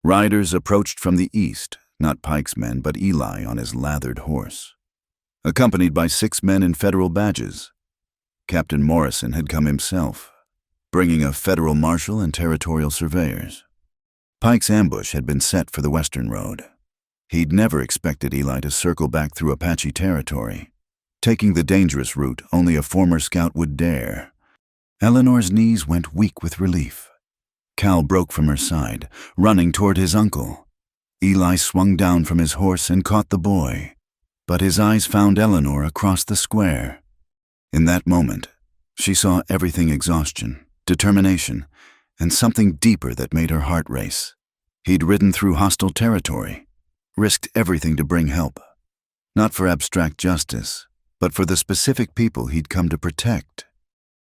Riders approached from the east, not Pike's men, but Eli on his lathered horse, accompanied by 6 men in federal badges. Captain Morrison had come himself, bringing a federal marshal and territorial surveyors. Pike's ambush had been set for the western road. He'd never expected Eli to circle back through Apache territory, taking the dangerous route only a former scout would dare. Eleanor's knees went weak with relief. Cal broke from her side, running toward his uncle. Eli swung down from his horse and caught the boy, but his eyes found Eleanor across the square. In that moment, she saw everything: exhaustion, determination, and something deeper that made her heart race. He'd ridden through hostile territory, risked everything to bring help, not for abstract justice, but for the specific people he'd come to protect.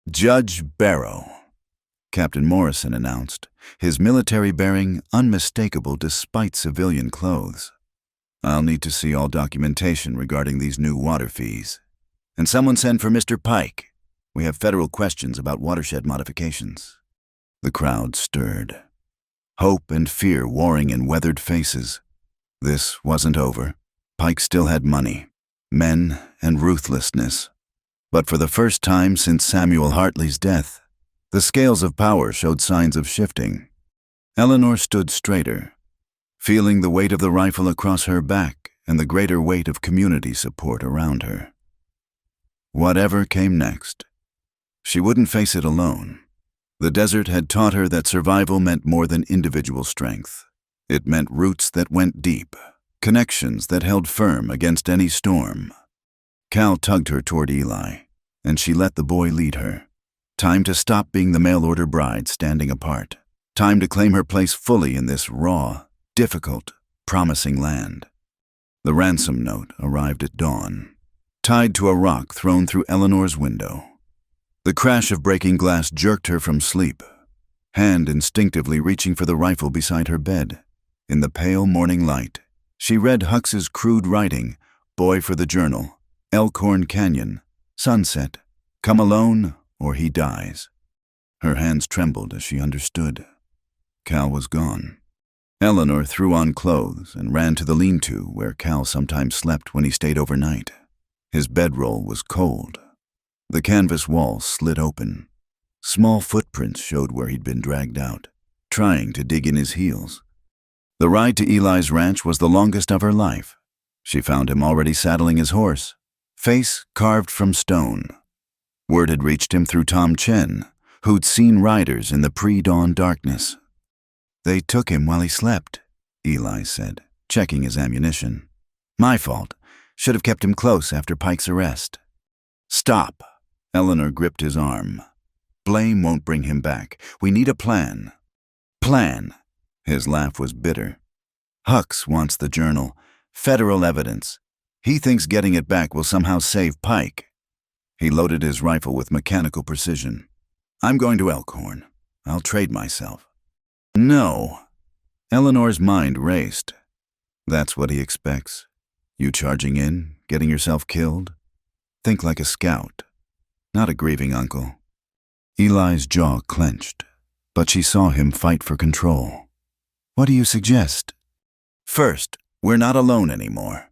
"Judge Barrow," Captain Morrison announced, his military bearing unmistakable despite civilian clothes. "I'll need to see all documentation regarding these new water fees. And someone send for Mr. Pike. We have federal questions about watershed modifications." The crowd stirred, hope and fear warring in weathered faces. This wasn't over. Pike still had money, men, and ruthlessness. But for the first time since Samuel Hartley's death, the scales of power showed signs of shifting. Eleanor stood straighter, feeling the weight of the rifle across her back and the greater weight of community support around her. Whatever came next, she wouldn't face it alone. The desert had taught her that survival meant more than individual strength. It meant roots that went deep, connections that held firm against any storm. Cal tugged her toward Eli, and she let the boy lead her. Time to stop being the mail-order bride standing apart. Time to claim her place fully in this raw, difficult, promising land. The ransom note arrived at dawn, tied to a rock thrown through Eleanor's window. The crash of breaking glass jerked her from sleep, hand instinctively reaching for the rifle beside her bed. In the pale morning light, she read Hux's crude writing, "Boy for the Journal, Elkhorn Canyon, sunset, come alone or he dies." Her hands trembled as she understood. Cal was gone. Eleanor threw on clothes and ran to the lean-to where Cal sometimes slept when he stayed overnight. His bedroll was cold. The canvas wall slid open. Small footprints showed where he'd been dragged out, trying to dig in his heels. The ride to Eli's ranch was the longest of her life. She found him already saddling his horse, face carved from stone. Word had reached him through Tom Chen, who'd seen riders in the pre-dawn darkness. "They took him while he slept," Eli said, checking his ammunition. "My fault. Should have kept him close after Pike's arrest." "Stop." Eleanor gripped his arm. "Blame won't bring him back. We need a plan." "Plan?" His laugh was bitter. "Hux wants the journal. Federal evidence. He thinks getting it back will somehow save Pike." He loaded his rifle with mechanical precision. "I'm going to Elkhorn. I'll trade myself." "No." Eleanor's mind raced. That's what he expects. You charging in, getting yourself killed? Think like a scout, not a grieving uncle. Eli's jaw clenched, but she saw him fight for control. "What do you suggest?" "First, we're not alone anymore."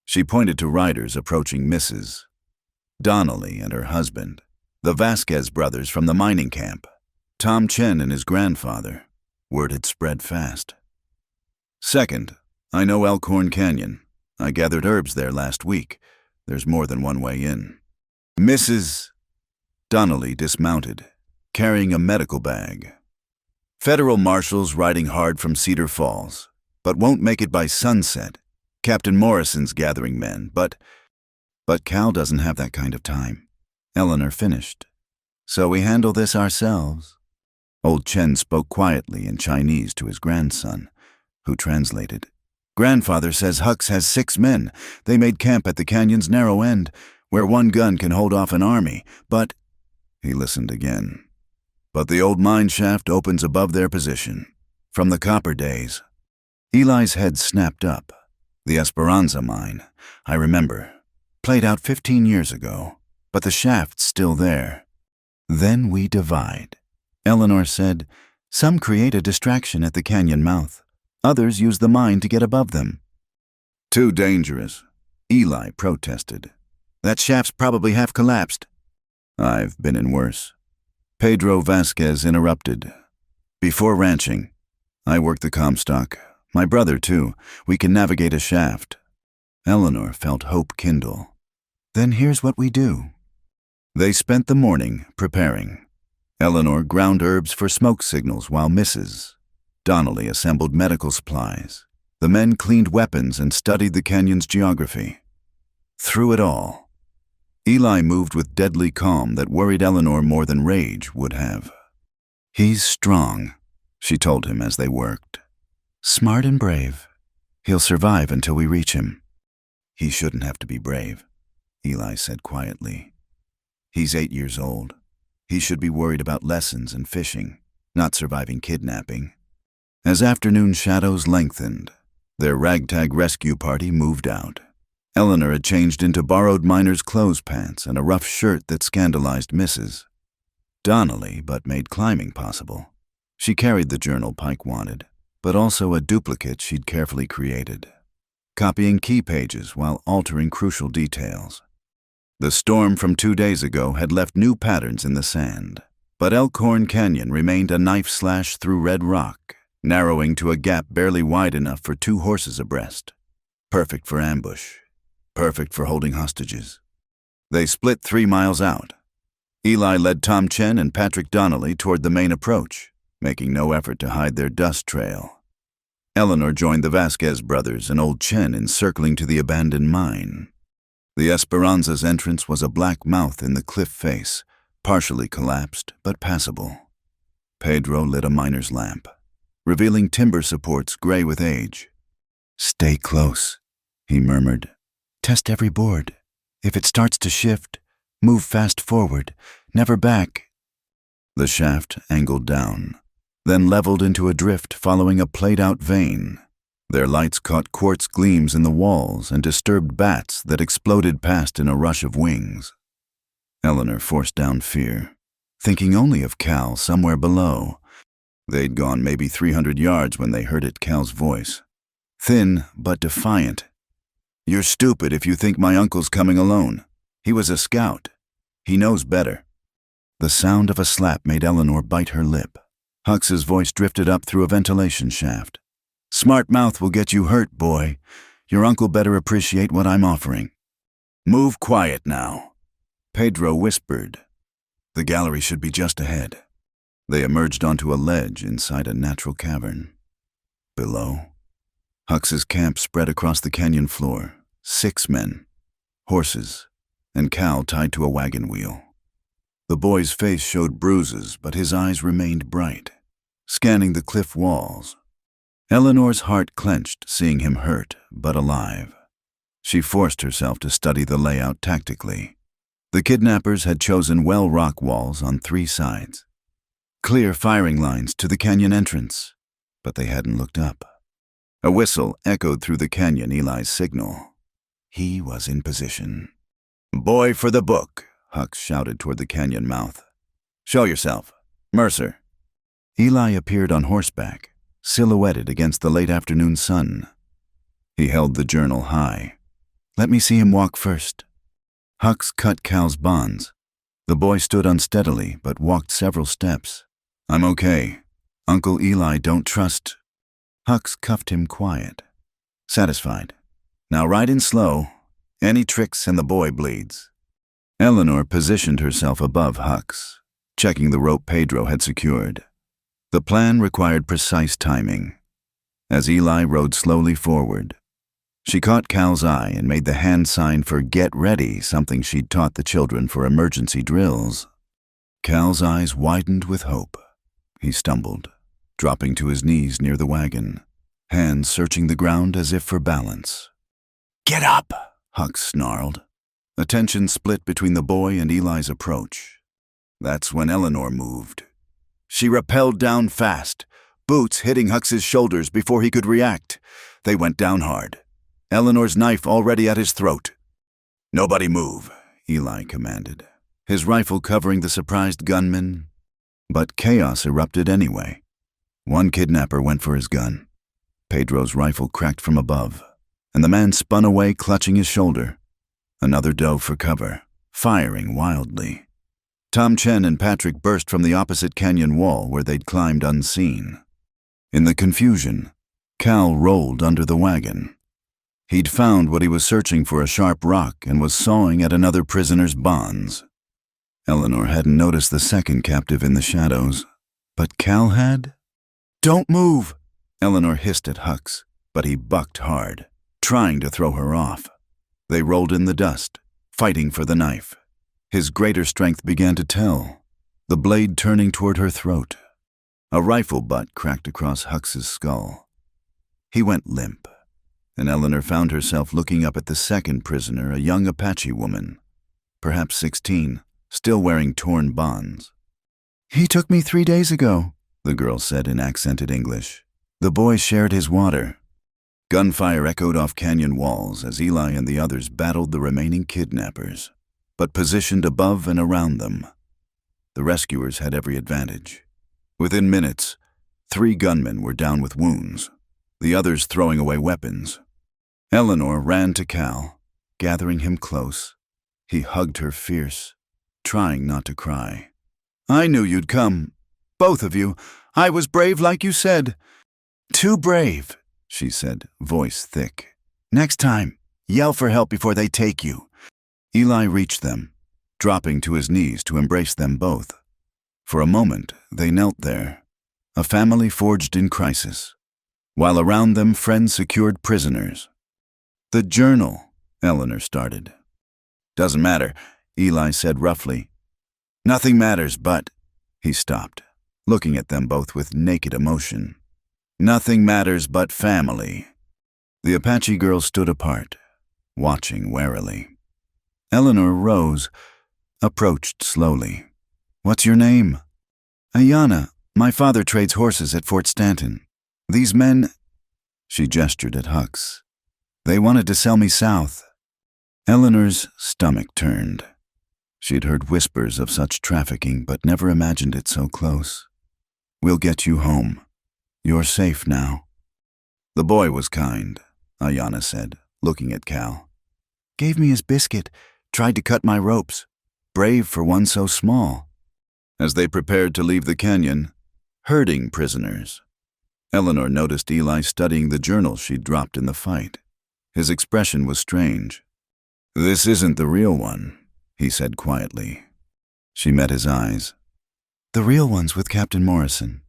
She pointed to riders approaching Mrs. Donnelly and her husband, the Vasquez brothers from the mining camp, Tom Chen and his grandfather. Word had spread fast. "Second, I know Elkhorn Canyon. I gathered herbs there last week. There's more than one way in." Mrs. Donnelly dismounted, carrying a medical bag. "Federal marshals riding hard from Cedar Falls, but won't make it by sunset. Captain Morrison's gathering men, but Cal doesn't have that kind of time." Eleanor finished. "So we handle this ourselves." Old Chen spoke quietly in Chinese to his grandson, who translated. "Grandfather says Hux has 6 men. They made camp at the canyon's narrow end, where one gun can hold off an army, but—" He listened again. "But the old mine shaft opens above their position, from the copper days." Eli's head snapped up. "The Esperanza mine, I remember. Played out 15 years ago, but the shaft's still there." "Then we divide." Eleanor said, "Some create a distraction at the canyon mouth. Others use the mine to get above them." "Too dangerous," Eli protested. "That shaft's probably half collapsed." "I've been in worse." Pedro Vasquez interrupted. "Before ranching, I worked the Comstock. My brother, too. We can navigate a shaft." Eleanor felt hope kindle. "Then here's what we do." They spent the morning preparing. Eleanor ground herbs for smoke signals while Mrs. Donnelly assembled medical supplies. The men cleaned weapons and studied the canyon's geography. Through it all, Eli moved with deadly calm that worried Eleanor more than rage would have. "He's strong," she told him as they worked. "Smart and brave. He'll survive until we reach him." "He shouldn't have to be brave," Eli said quietly. "He's 8 years old. He should be worried about lessons and fishing, not surviving kidnapping." As afternoon shadows lengthened, their ragtag rescue party moved out. Eleanor had changed into borrowed miner's clothes pants and a rough shirt that scandalized Mrs. Donnelly but made climbing possible. She carried the journal Pike wanted, but also a duplicate she'd carefully created, copying key pages while altering crucial details. The storm from 2 days ago had left new patterns in the sand, but Elkhorn Canyon remained a knife slash through red rock, narrowing to a gap barely wide enough for 2 horses abreast. Perfect for ambush, perfect for holding hostages. They split 3 miles out. Eli led Tom Chen and Patrick Donnelly toward the main approach, making no effort to hide their dust trail. Eleanor joined the Vasquez brothers and old Chen in circling to the abandoned mine. The Esperanza's entrance was a black mouth in the cliff face, partially collapsed but passable. Pedro lit a miner's lamp, revealing timber supports gray with age. "Stay close," he murmured. "Test every board. If it starts to shift, move fast forward, never back." The shaft angled down, then leveled into a drift following a played-out vein. Their lights caught quartz gleams in the walls and disturbed bats that exploded past in a rush of wings. Eleanor forced down fear. thinking only of Cal somewhere below. They'd gone maybe 300 yards when they heard Cal's voice. Thin but defiant. "You're stupid if you think my uncle's coming alone. He was a scout. He knows better." The sound of a slap made Eleanor bite her lip. Hux's voice drifted up through a ventilation shaft. "Smart mouth will get you hurt, boy. Your uncle better appreciate what I'm offering." "Move quiet now," Pedro whispered. "The gallery should be just ahead." They emerged onto a ledge inside a natural cavern. Below, Hux's camp spread across the canyon floor. 6 men, horses, and Cal tied to a wagon wheel. The boy's face showed bruises, but his eyes remained bright, scanning the cliff walls. Eleanor's heart clenched, seeing him hurt, but alive. She forced herself to study the layout tactically. The kidnappers had chosen well rock walls on 3 sides. Clear firing lines to the canyon entrance, but they hadn't looked up. A whistle echoed through the canyon, Eli's signal. He was in position. "Boy for the book," Hux shouted toward the canyon mouth. "Show yourself. Mercer." Eli appeared on horseback, silhouetted against the late afternoon sun. He held the journal high. "Let me see him walk first." Hux cut Cal's bonds. The boy stood unsteadily, but walked several steps. "I'm okay. Uncle Eli don't trust." Hux cuffed him quiet. "Satisfied. Now ride in slow. Any tricks and the boy bleeds." Eleanor positioned herself above Hux, checking the rope Pedro had secured. The plan required precise timing. As Eli rode slowly forward, she caught Cal's eye and made the hand sign for "get ready," something she'd taught the children for emergency drills. Cal's eyes widened with hope. He stumbled, dropping to his knees near the wagon, hands searching the ground as if for balance. "Get up!" Hux snarled. Attention split between the boy and Eli's approach. That's when Eleanor moved. She rappelled down fast, boots hitting Hux's shoulders before he could react. They went down hard, Eleanor's knife already at his throat. "Nobody move," Eli commanded, his rifle covering the surprised gunman. But chaos erupted anyway. One kidnapper went for his gun. Pedro's rifle cracked from above, and the man spun away, clutching his shoulder. Another dove for cover, firing wildly. Tom Chen and Patrick burst from the opposite canyon wall where they'd climbed unseen. In the confusion, Cal rolled under the wagon. He'd found what he was searching for, a sharp rock, and was sawing at another prisoner's bonds. Eleanor hadn't noticed the second captive in the shadows, but Cal had? "Don't move!" Eleanor hissed at Hux, but he bucked hard, trying to throw her off. They rolled in the dust, fighting for the knife. His greater strength began to tell, the blade turning toward her throat. A rifle butt cracked across Hux's skull. He went limp, and Eleanor found herself looking up at the second prisoner, a young Apache woman, perhaps 16, still wearing torn bonds. "He took me 3 days ago," the girl said in accented English. The boy shared his water. Gunfire echoed off canyon walls as Eli and the others battled the remaining kidnappers, but positioned above and around them. The rescuers had every advantage. Within minutes, 3 gunmen were down with wounds, the others throwing away weapons. Eleanor ran to Cal, gathering him close. He hugged her fierce, trying not to cry. "I knew you'd come. Both of you. I was brave like you said." "Too brave," she said, voice thick. "Next time, yell for help before they take you." Eli reached them, dropping to his knees to embrace them both. For a moment, they knelt there, a family forged in crisis, while around them friends secured prisoners. "The journal," Eleanor started. "Doesn't matter," Eli said roughly. "Nothing matters but—" He stopped, looking at them both with naked emotion. "Nothing matters but family." The Apache girl stood apart, watching warily. Eleanor rose, approached slowly. "What's your name?" "Ayana. My father trades horses at Fort Stanton. These men—" She gestured at Hux. "They wanted to sell me south." Eleanor's stomach turned. She'd heard whispers of such trafficking, but never imagined it so close. "We'll get you home. You're safe now." "The boy was kind," Ayanna said, looking at Cal. "Gave me his biscuit, tried to cut my ropes. Brave for one so small." As they prepared to leave the canyon, herding prisoners, Eleanor noticed Eli studying the journal she'd dropped in the fight. His expression was strange. "This isn't the real one," he said quietly. She met his eyes. "The real one's with Captain Morrison.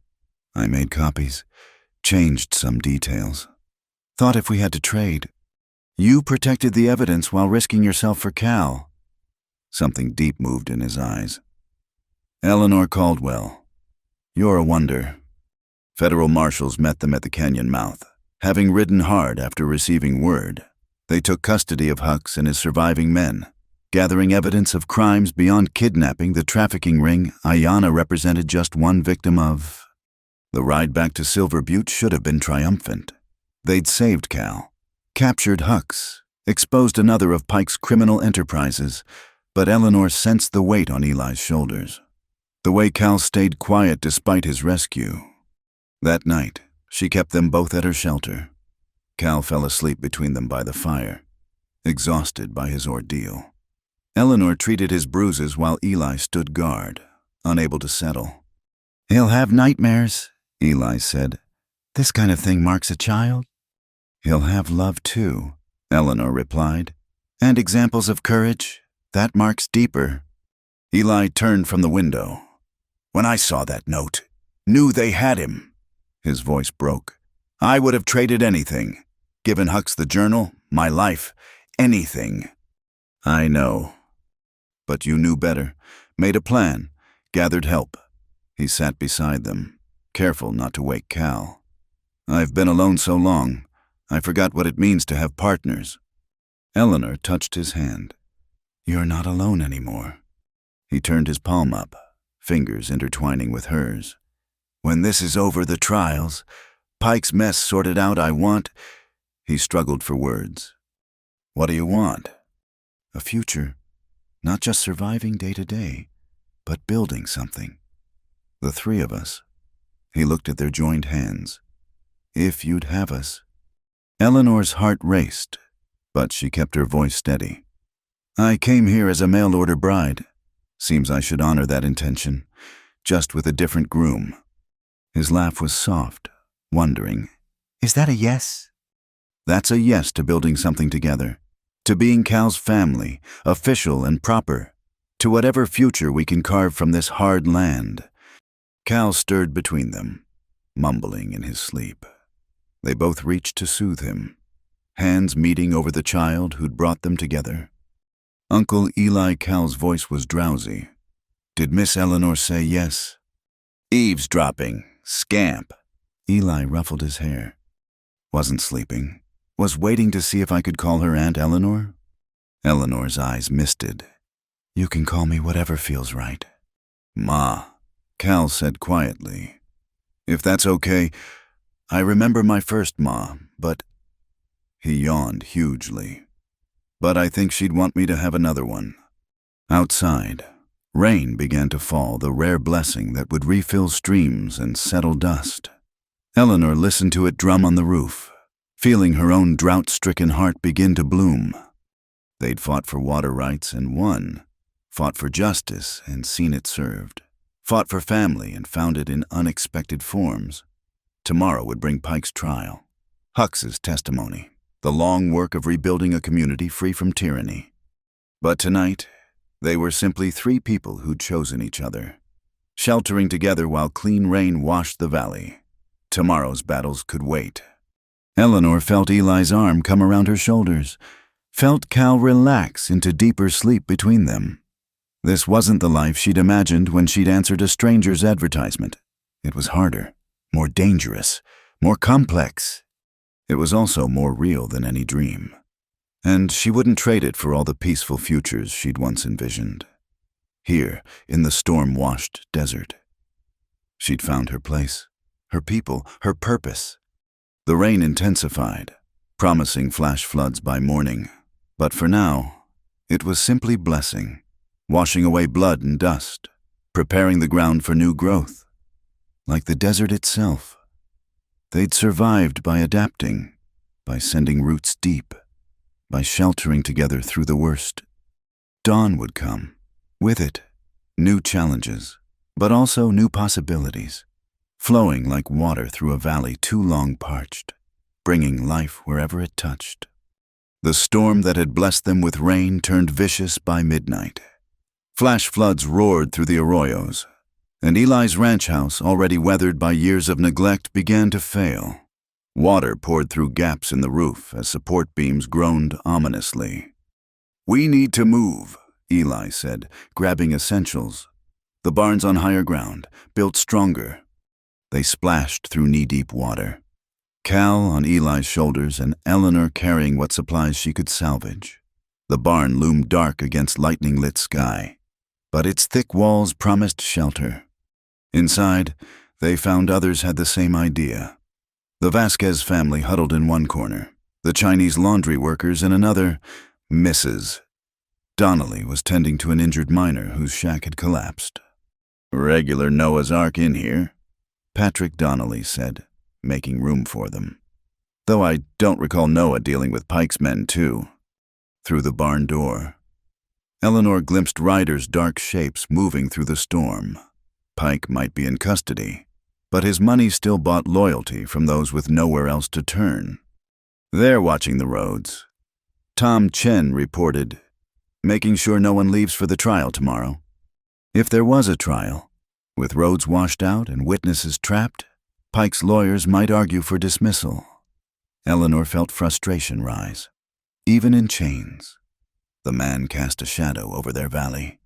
I made copies, changed some details. Thought if we had to trade. You protected the evidence while risking yourself for Cal." Something deep moved in his eyes. "Eleanor Caldwell, you're a wonder." Federal marshals met them at the canyon mouth. Having ridden hard after receiving word, they took custody of Hux and his surviving men, gathering evidence of crimes beyond kidnapping. The trafficking ring Ayanna represented just one victim of. The ride back to Silver Butte should have been triumphant. They'd saved Cal, captured Hux, exposed another of Pike's criminal enterprises, but Eleanor sensed the weight on Eli's shoulders. The way Cal stayed quiet despite his rescue. That night, she kept them both at her shelter. Cal fell asleep between them by the fire, exhausted by his ordeal. Eleanor treated his bruises while Eli stood guard, unable to settle. "He'll have nightmares," Eli said. "This kind of thing marks a child." "He'll have love too," Eleanor replied. "And examples of courage. That marks deeper." Eli turned from the window. "When I saw that note, knew they had him." His voice broke. "I would have traded anything. Given Hux the journal, my life, anything." "I know. But you knew better. Made a plan. Gathered help." He sat beside them, careful not to wake Cal. "I've been alone so long, I forgot what it means to have partners." Eleanor touched his hand. "You're not alone anymore." He turned his palm up, fingers intertwining with hers. "When this is over, the trials, Pike's mess sorted out, I want—" He struggled for words. "What do you want?" "A future. Not just surviving day to day, but building something. The three of us." He looked at their joined hands. "If you'd have us." Eleanor's heart raced, but she kept her voice steady. "I came here as a mail-order bride. Seems I should honor that intention, just with a different groom." His laugh was soft, wondering, "Is that a yes?" "That's a yes to building something together. To being Cal's family, official and proper. To whatever future we can carve from this hard land." Cal stirred between them, mumbling in his sleep. They both reached to soothe him, hands meeting over the child who'd brought them together. Uncle Eli Cal's voice was drowsy. "Did Miss Eleanor say yes?" "Eavesdropping. Scamp." Eli ruffled his hair. "Wasn't sleeping. Was waiting to see if I could call her Aunt Eleanor." Eleanor's eyes misted. "You can call me whatever feels right." "Ma," Cal said quietly. "If that's okay, I remember my first ma, but—" He yawned hugely. "But I think she'd want me to have another one." Outside, rain began to fall, the rare blessing that would refill streams and settle dust. Eleanor listened to it drum on the roof, feeling her own drought-stricken heart begin to bloom. They'd fought for water rights and won, fought for justice and seen it served, fought for family and found it in unexpected forms. Tomorrow would bring Pike's trial, Hux's testimony, the long work of rebuilding a community free from tyranny. But tonight, they were simply three people who'd chosen each other, sheltering together while clean rain washed the valley. Tomorrow's battles could wait. Eleanor felt Eli's arm come around her shoulders, felt Cal relax into deeper sleep between them. This wasn't the life she'd imagined when she'd answered a stranger's advertisement. It was harder, more dangerous, more complex. It was also more real than any dream. And she wouldn't trade it for all the peaceful futures she'd once envisioned. Here, in the storm-washed desert, she'd found her place, her people, her purpose. The rain intensified, promising flash floods by morning. But for now, it was simply blessing. washing away blood and dust, preparing the ground for new growth. Like the desert itself, they'd survived by adapting, by sending roots deep, by sheltering together through the worst. Dawn would come. With it, new challenges, but also new possibilities, flowing like water through a valley too long parched, bringing life wherever it touched. The storm that had blessed them with rain turned vicious by midnight. Flash floods roared through the arroyos, and Eli's ranch house, already weathered by years of neglect, began to fail. Water poured through gaps in the roof as support beams groaned ominously. "We need to move," Eli said, grabbing essentials. The barn's on higher ground, built stronger. They splashed through knee-deep water. Cal on Eli's shoulders and Eleanor carrying what supplies she could salvage. The barn loomed dark against lightning-lit sky, but its thick walls promised shelter. Inside, they found others had the same idea. The Vasquez family huddled in one corner, the Chinese laundry workers in another. Mrs. Donnelly was tending to an injured miner whose shack had collapsed. "Regular Noah's Ark in here," Patrick Donnelly said, making room for them. "Though I don't recall Noah dealing with Pike's men, too." Through the barn door, Eleanor glimpsed riders' dark shapes moving through the storm. Pike might be in custody, but his money still bought loyalty from those with nowhere else to turn. "They're watching the roads," Tom Chen reported, "making sure no one leaves for the trial tomorrow." If there was a trial, with roads washed out and witnesses trapped, Pike's lawyers might argue for dismissal. Eleanor felt frustration rise. Even in chains, the man cast a shadow over their valley.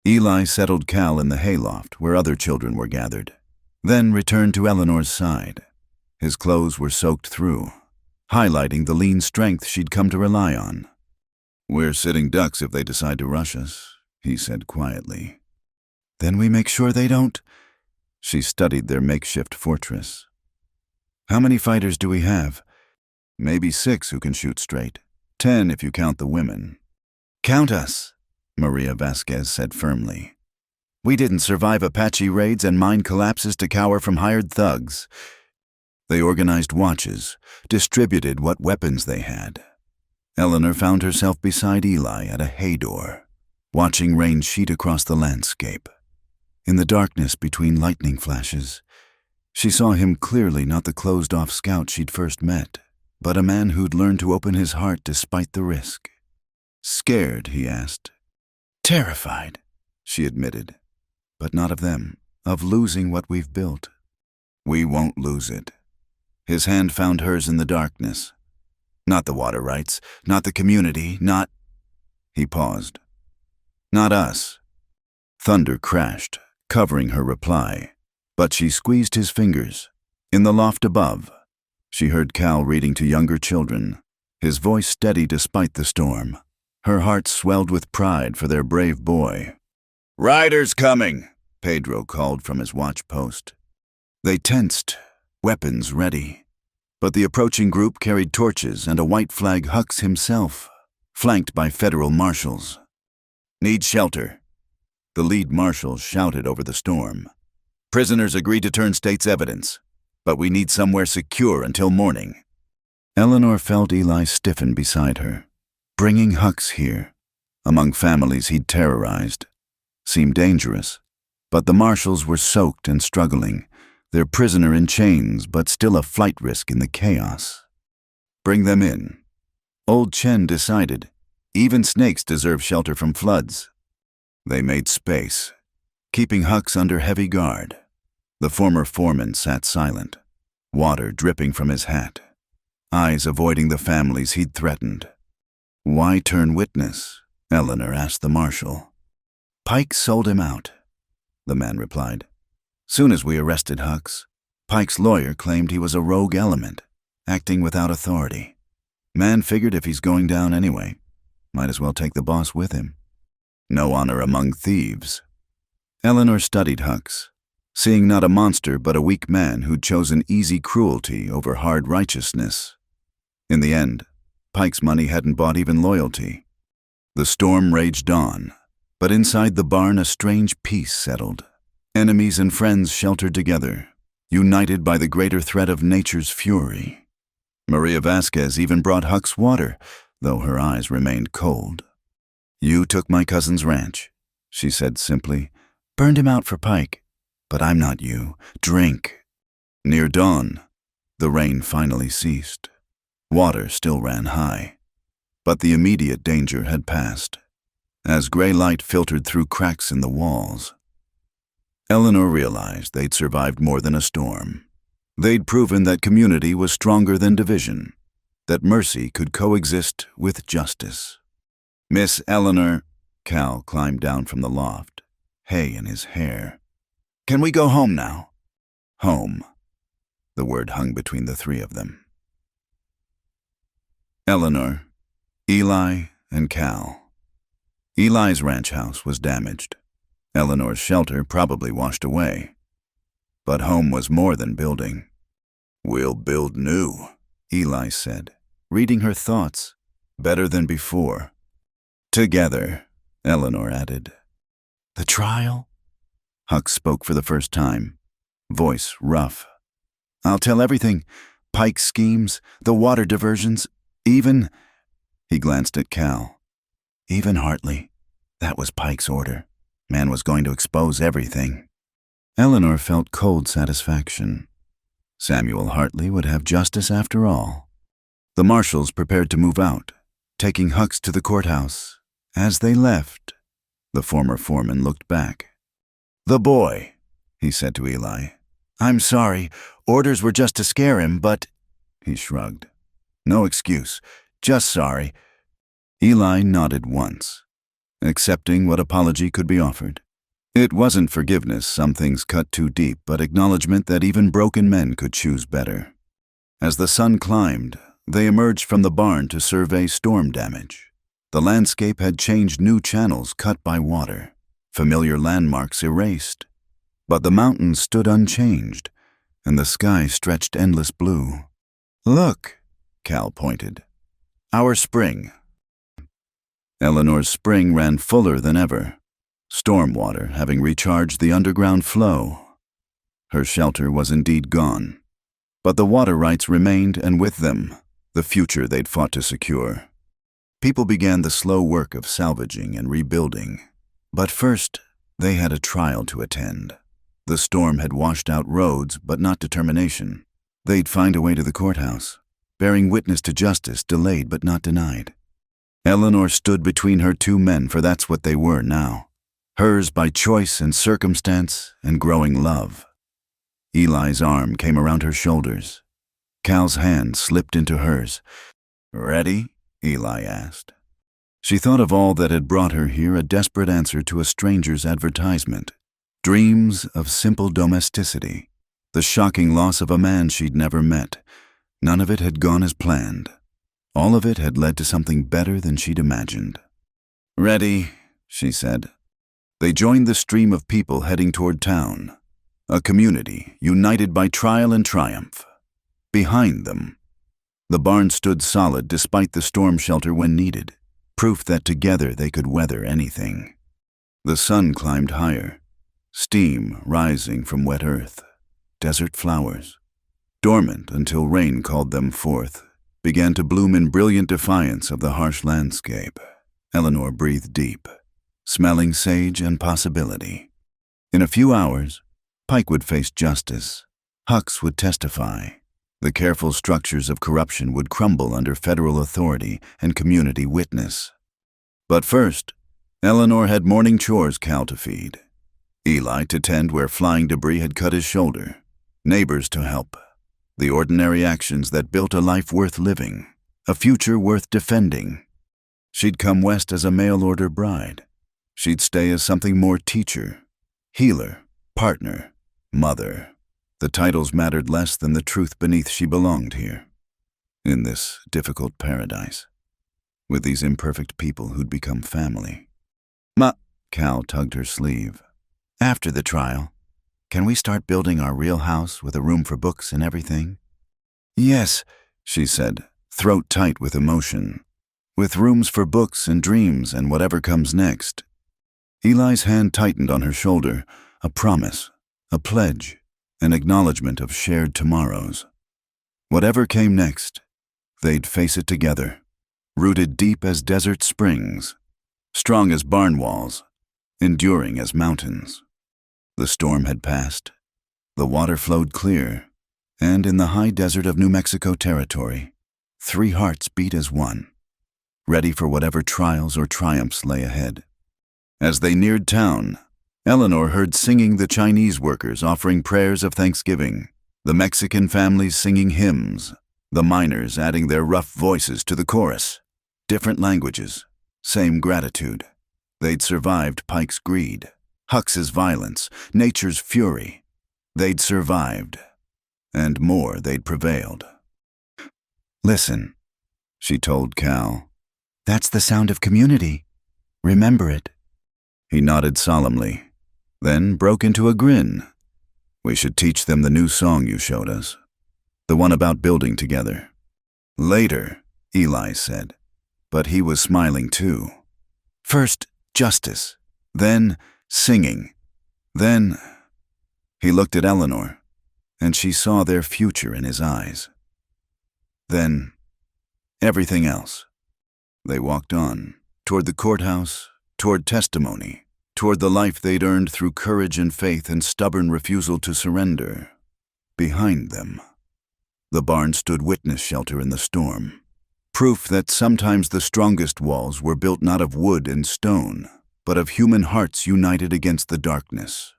Eli settled Cal in the hayloft where other children were gathered, then returned to Eleanor's side. His clothes were soaked through, highlighting the lean strength she'd come to rely on. "We're sitting ducks if they decide to rush us," he said quietly. "Then we make sure they don't." She studied their makeshift fortress. "How many fighters do we have?" "Maybe 6 who can shoot straight. 10 if you count the women." "Count us," Maria Vasquez said firmly. "We didn't survive Apache raids and mine collapses to cower from hired thugs." They organized watches, distributed what weapons they had. Eleanor found herself beside Eli at a hay door, watching rain sheet across the landscape. In the darkness between lightning flashes, she saw him clearly, not the closed-off scout she'd first met, but a man who'd learned to open his heart despite the risk. "Scared?" he asked. "Terrified," she admitted. "But not of them, of losing what we've built." "We won't lose it." His hand found hers in the darkness. "Not the water rights, not the community, not—" He paused. "Not us." Thunder crashed, covering her reply, but she squeezed his fingers. In the loft above, she heard Cal reading to younger children, his voice steady despite the storm. Her heart swelled with pride for their brave boy. "Riders coming," Pedro called from his watch post. They tensed, weapons ready. But the approaching group carried torches and a white flag Hux himself, flanked by federal marshals. "Need shelter," the lead marshal shouted over the storm. "Prisoners agreed to turn state's evidence, but we need somewhere secure until morning." Eleanor felt Eli stiffen beside her. Bringing Hux here, among families he'd terrorized, seemed dangerous, but the marshals were soaked and struggling, their prisoner in chains, but still a flight risk in the chaos. "Bring them in." Old Chen decided, even snakes deserve shelter from floods. They made space, keeping Hux under heavy guard. The former foreman sat silent, water dripping from his hat, eyes avoiding the families he'd threatened. "Why turn witness?" Eleanor asked the marshal. "Pike sold him out," the man replied. "Soon as we arrested Hux, Pike's lawyer claimed he was a rogue element, acting without authority. Man figured if he's going down anyway, might as well take the boss with him. No honor among thieves." Eleanor studied Hux, seeing not a monster but a weak man who'd chosen easy cruelty over hard righteousness. In the end, Pike's money hadn't bought even loyalty. The storm raged on, But inside the barn a strange peace settled. Enemies and friends sheltered together, united by the greater threat of nature's fury. Maria Vasquez even brought Huck's water, though her eyes remained cold. "You took my cousin's ranch," she said simply. "Burned him out for Pike. But I'm not you. Drink." Near dawn, the rain finally ceased. Water still ran high, but the immediate danger had passed. As gray light filtered through cracks in the walls, Eleanor realized they'd survived more than a storm. They'd proven that community was stronger than division, that mercy could coexist with justice. "Miss Eleanor," Cal climbed down from the loft, hay in his hair. "Can we go home now?" Home. The word hung between the three of them. Eleanor, Eli, and Cal. Eli's ranch house was damaged. Eleanor's shelter probably washed away. But home was more than building. "We'll build new," Eli said, reading her thoughts, better than before. "Together," Eleanor added. "The trial?" Huck spoke for the first time, voice rough. "I'll tell everything. Pike's schemes, the water diversions, even—" He glanced at Cal. "Even Hartley. That was Pike's order. Man was going to expose everything." Eleanor felt cold satisfaction. Samuel Hartley would have justice after all. The marshals prepared to move out, taking Hucks to the courthouse. As they left, the former foreman looked back. "The boy," he said to Eli. "I'm sorry. Orders were just to scare him, but—" He shrugged. "No excuse. Just sorry." Eli nodded once, accepting what apology could be offered. It wasn't forgiveness, some things cut too deep, but acknowledgement that even broken men could choose better. As the sun climbed, they emerged from the barn to survey storm damage. The landscape had changed, new channels cut by water, familiar landmarks erased. But the mountains stood unchanged, and the sky stretched endless blue. "Look," Cal pointed. "Our spring." Eleanor's spring ran fuller than ever, storm water having recharged the underground flow. Her shelter was indeed gone, but the water rights remained, and with them, the future they'd fought to secure. People began the slow work of salvaging and rebuilding. But first, they had a trial to attend. The storm had washed out roads, but not determination. They'd find a way to the courthouse, bearing witness to justice delayed but not denied. Eleanor stood between her two men, for that's what they were now. Hers by choice and circumstance and growing love. Eli's arm came around her shoulders. Cal's hand slipped into hers. "Ready?" Eli asked. She thought of all that had brought her here, a desperate answer to a stranger's advertisement. Dreams of simple domesticity. The shocking loss of a man she'd never met. None of it had gone as planned. All of it had led to something better than she'd imagined. "Ready," she said. They joined the stream of people heading toward town. A community united by trial and triumph. Behind them, the barn stood solid despite the storm shelter when needed, proof that together they could weather anything. The sun climbed higher, steam rising from wet earth. Desert flowers, dormant until rain called them forth, began to bloom in brilliant defiance of the harsh landscape. Eleanor breathed deep, smelling sage and possibility. In a few hours, Pike would face justice. Hucks would testify. The careful structures of corruption would crumble under federal authority and community witness. But first, Eleanor had morning chores Cal to feed. Eli to tend where flying debris had cut his shoulder. Neighbors to help. The ordinary actions that built a life worth living, a future worth defending. She'd come west as a mail-order bride. She'd stay as something more: teacher, healer, partner, mother. The titles mattered less than the truth beneath. She belonged here, in this difficult paradise, with these imperfect people who'd become family. Cal tugged her sleeve. "After the trial, can we start building our real house with a room for books and everything?" "Yes," she said, throat tight with emotion. "With rooms for books and dreams and whatever comes next." Eli's hand tightened on her shoulder, a promise, a pledge, an acknowledgement of shared tomorrows. Whatever came next, they'd face it together, rooted deep as desert springs, strong as barn walls, enduring as mountains. The storm had passed, the water flowed clear, and in the high desert of New Mexico territory, 3 hearts beat as one, ready for whatever trials or triumphs lay ahead. As they neared town, Eleanor heard singing the Chinese workers offering prayers of thanksgiving, the Mexican families singing hymns, the miners adding their rough voices to the chorus. Different languages, same gratitude. They'd survived Pike's greed, Hux's violence, nature's fury. They'd survived, and more, they'd prevailed. "Listen," she told Cal. "That's the sound of community. Remember it." He nodded solemnly, then broke into a grin. "We should teach them the new song you showed us, the one about building together." "Later," Eli said, but he was smiling too. "First, justice, then singing, then—" He looked at Eleanor, and she saw their future in his eyes. "Then, everything else." They walked on, toward the courthouse, toward testimony, toward the life they'd earned through courage and faith and stubborn refusal to surrender. Behind them, the barn stood witness shelter in the storm, proof that sometimes the strongest walls were built not of wood and stone, but of human hearts united against the darkness.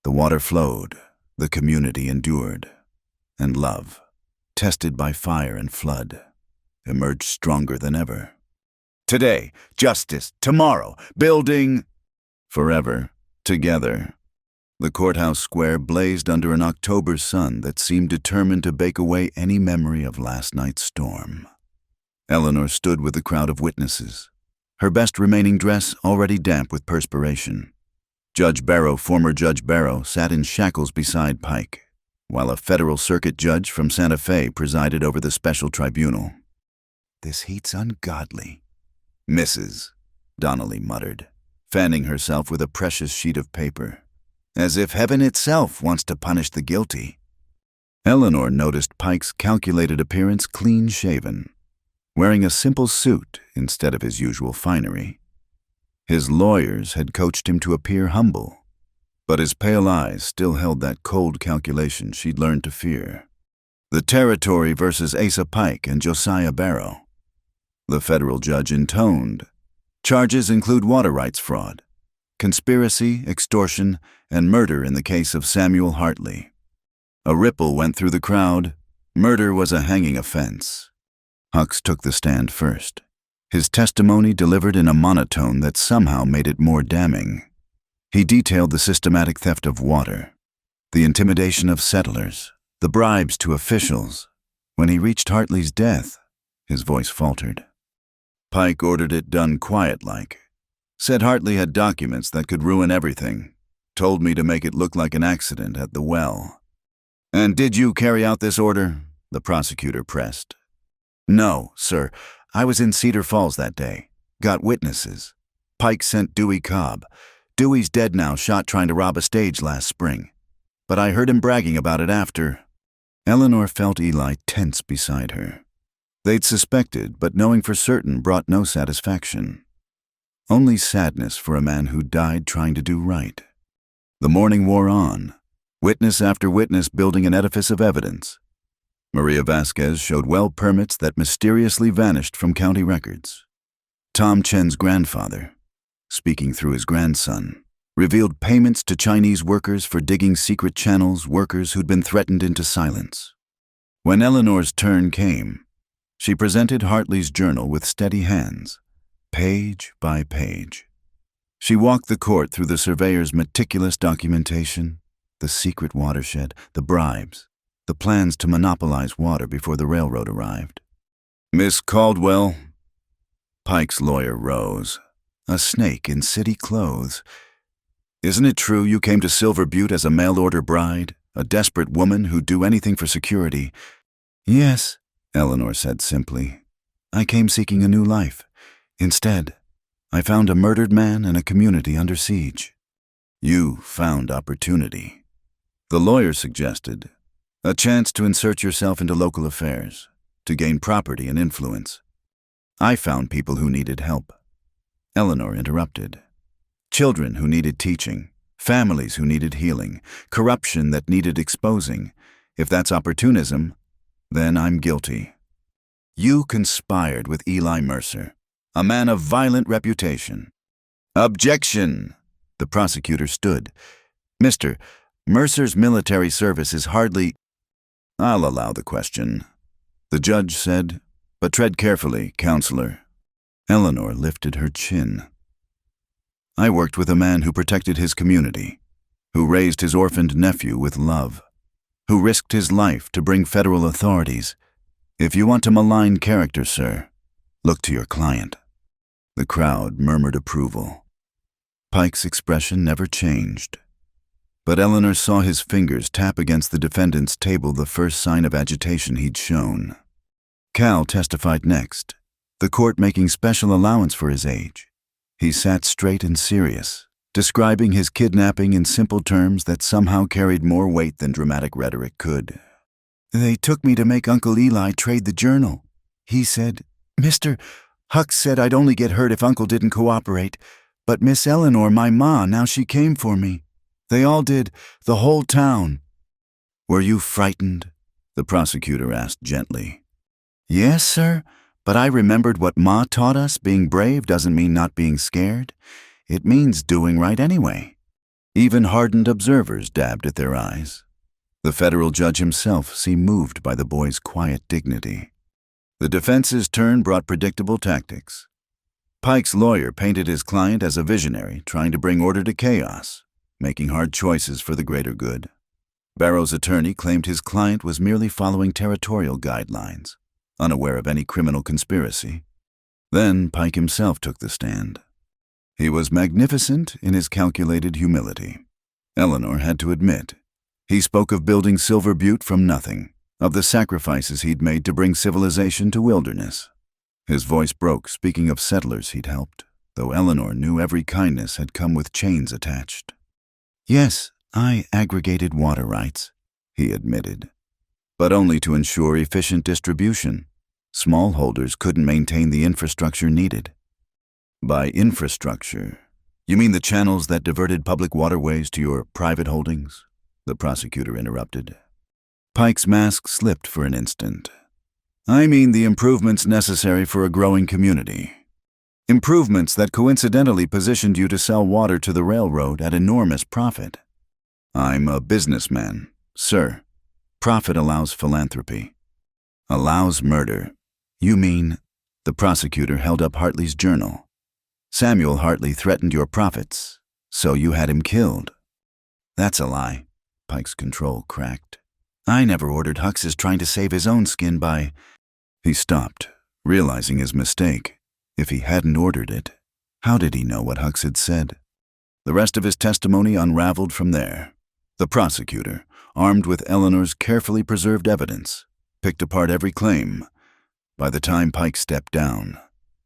The water flowed, the community endured, and love, tested by fire and flood, emerged stronger than ever. Today, justice. Tomorrow, building. Forever, together. The courthouse square blazed under an October sun that seemed determined to bake away any memory of last night's storm. Eleanor stood with the crowd of witnesses, her best remaining dress already damp with perspiration. Former Judge Barrow, sat in shackles beside Pike, while a federal circuit judge from Santa Fe presided over the special tribunal. "This heat's ungodly." "Mrs." Donnelly muttered, fanning herself with a precious sheet of paper, "as if heaven itself wants to punish the guilty." Eleanor noticed Pike's calculated appearance clean-shaven, wearing a simple suit instead of his usual finery. His lawyers had coached him to appear humble, but his pale eyes still held that cold calculation she'd learned to fear. The territory versus Asa Pike and Josiah Barrow. The federal judge intoned. Charges include water rights fraud, conspiracy, extortion, and murder in the case of Samuel Hartley. A ripple went through the crowd. Murder was a hanging offense. Hux took the stand first, his testimony delivered in a monotone that somehow made it more damning. He detailed the systematic theft of water, the intimidation of settlers, the bribes to officials. When he reached Hartley's death, his voice faltered. Pike ordered it done quiet-like. Said Hartley had documents that could ruin everything. Told me to make it look like an accident at the well. "And did you carry out this order?" the prosecutor pressed. "No, sir. I was in Cedar Falls that day. Got witnesses. Pike sent Dewey Cobb. Dewey's dead now, shot trying to rob a stage last spring. But I heard him bragging about it after." Eleanor felt Eli tense beside her. They'd suspected, but knowing for certain brought no satisfaction. Only sadness for a man who died trying to do right. The morning wore on, witness after witness building an edifice of evidence. Maria Vasquez showed well permits that mysteriously vanished from county records. Tom Chen's grandfather, speaking through his grandson, revealed payments to Chinese workers for digging secret channels, workers who'd been threatened into silence. When Eleanor's turn came, she presented Hartley's journal with steady hands, page by page. She walked the court through the surveyor's meticulous documentation, the secret watershed, the bribes, the plans to monopolize water before the railroad arrived. "Miss Caldwell." Pike's lawyer rose, a snake in city clothes. "Isn't it true you came to Silver Butte as a mail-order bride, a desperate woman who'd do anything for security?" "Yes," Eleanor said simply. "I came seeking a new life. Instead, I found a murdered man and a community under siege. You found opportunity. The lawyer suggested a chance to insert yourself into local affairs, to gain property and influence. I found people who needed help. Eleanor interrupted. Children who needed teaching, families who needed healing, corruption that needed exposing. If that's opportunism, then I'm guilty. You conspired with Eli Mercer, a man of violent reputation. Objection! The prosecutor stood. Mr. Mercer's military service is hardly— I'll allow the question, the judge said, but tread carefully, counselor. Eleanor lifted her chin. I worked with a man who protected his community, who raised his orphaned nephew with love, who risked his life to bring federal authorities. If you want to malign character, sir, look to your client. The crowd murmured approval. Pike's expression never changed. But Eleanor saw his fingers tap against the defendant's table, the first sign of agitation he'd shown. Cal testified next, the court making special allowance for his age. He sat straight and serious, describing his kidnapping in simple terms that somehow carried more weight than dramatic rhetoric could. They took me to make Uncle Eli trade the journal. He said, Mr. Huck said I'd only get hurt if Uncle didn't cooperate, but Miss Eleanor, my ma, now she came for me. They all did, the whole town. Were you frightened? The prosecutor asked gently. Yes, sir, but I remembered what Ma taught us. Being brave doesn't mean not being scared. It means doing right anyway. Even hardened observers dabbed at their eyes. The federal judge himself seemed moved by the boy's quiet dignity. The defense's turn brought predictable tactics. Pike's lawyer painted his client as a visionary, trying to bring order to chaos, making hard choices for the greater good. Barrow's attorney claimed his client was merely following territorial guidelines, unaware of any criminal conspiracy. Then Pike himself took the stand. He was magnificent in his calculated humility. Eleanor had to admit. He spoke of building Silver Butte from nothing, of the sacrifices he'd made to bring civilization to wilderness. His voice broke, speaking of settlers he'd helped, though Eleanor knew every kindness had come with chains attached. Yes, I aggregated water rights, he admitted, but only to ensure efficient distribution. Smallholders couldn't maintain the infrastructure needed. By infrastructure, you mean the channels that diverted public waterways to your private holdings? The prosecutor interrupted. Pike's mask slipped for an instant. I mean the improvements necessary for a growing community. Improvements that coincidentally positioned you to sell water to the railroad at enormous profit. I'm a businessman, sir. Profit allows philanthropy. Allows murder. You mean— The prosecutor held up Hartley's journal. Samuel Hartley threatened your profits, so you had him killed. That's a lie. Pike's control cracked. I never ordered Hux's trying to save his own skin by— He stopped, realizing his mistake. If he hadn't ordered it, how did he know what Hux had said? The rest of his testimony unraveled from there. The prosecutor, armed with Eleanor's carefully preserved evidence, picked apart every claim. By the time Pike stepped down,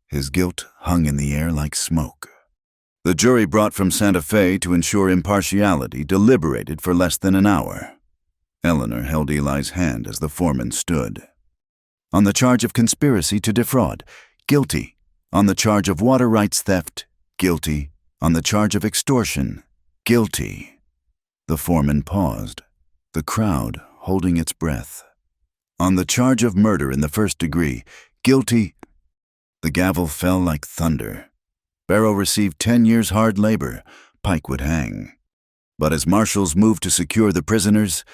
his guilt hung in the air like smoke. The jury brought from Santa Fe to ensure impartiality deliberated for less than an hour. Eleanor held Eli's hand as the foreman stood. On the charge of conspiracy to defraud, guilty. On the charge of water rights theft, guilty. On the charge of extortion, guilty. The foreman paused, the crowd holding its breath. On the charge of murder in the first degree, guilty. The gavel fell like thunder. Barrow received 10 years hard labor. Pike would hang. But as marshals moved to secure the prisoners,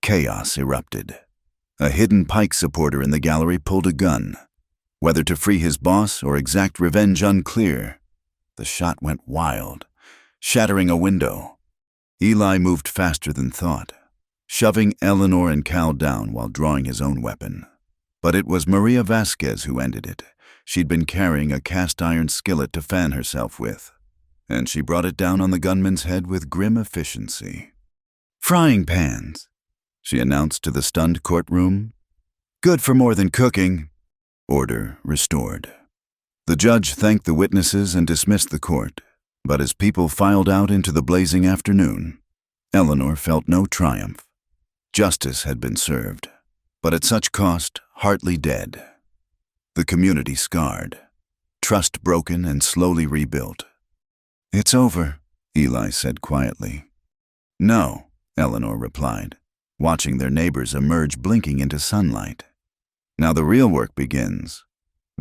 chaos erupted. A hidden Pike supporter in the gallery pulled a gun. Whether to free his boss or exact revenge unclear. The shot went wild, shattering a window. Eli moved faster than thought, shoving Eleanor and Cal down while drawing his own weapon. But it was Maria Vasquez who ended it. She'd been carrying a cast-iron skillet to fan herself with, and she brought it down on the gunman's head with grim efficiency. Frying pans, she announced to the stunned courtroom. Good for more than cooking. Order restored. The judge thanked the witnesses and dismissed the court, but as people filed out into the blazing afternoon, Eleanor felt no triumph. Justice had been served, but at such cost, Hartley dead. The community scarred, trust broken and slowly rebuilt. "It's over," Eli said quietly. "No," Eleanor replied, watching their neighbors emerge blinking into sunlight. "Now the real work begins,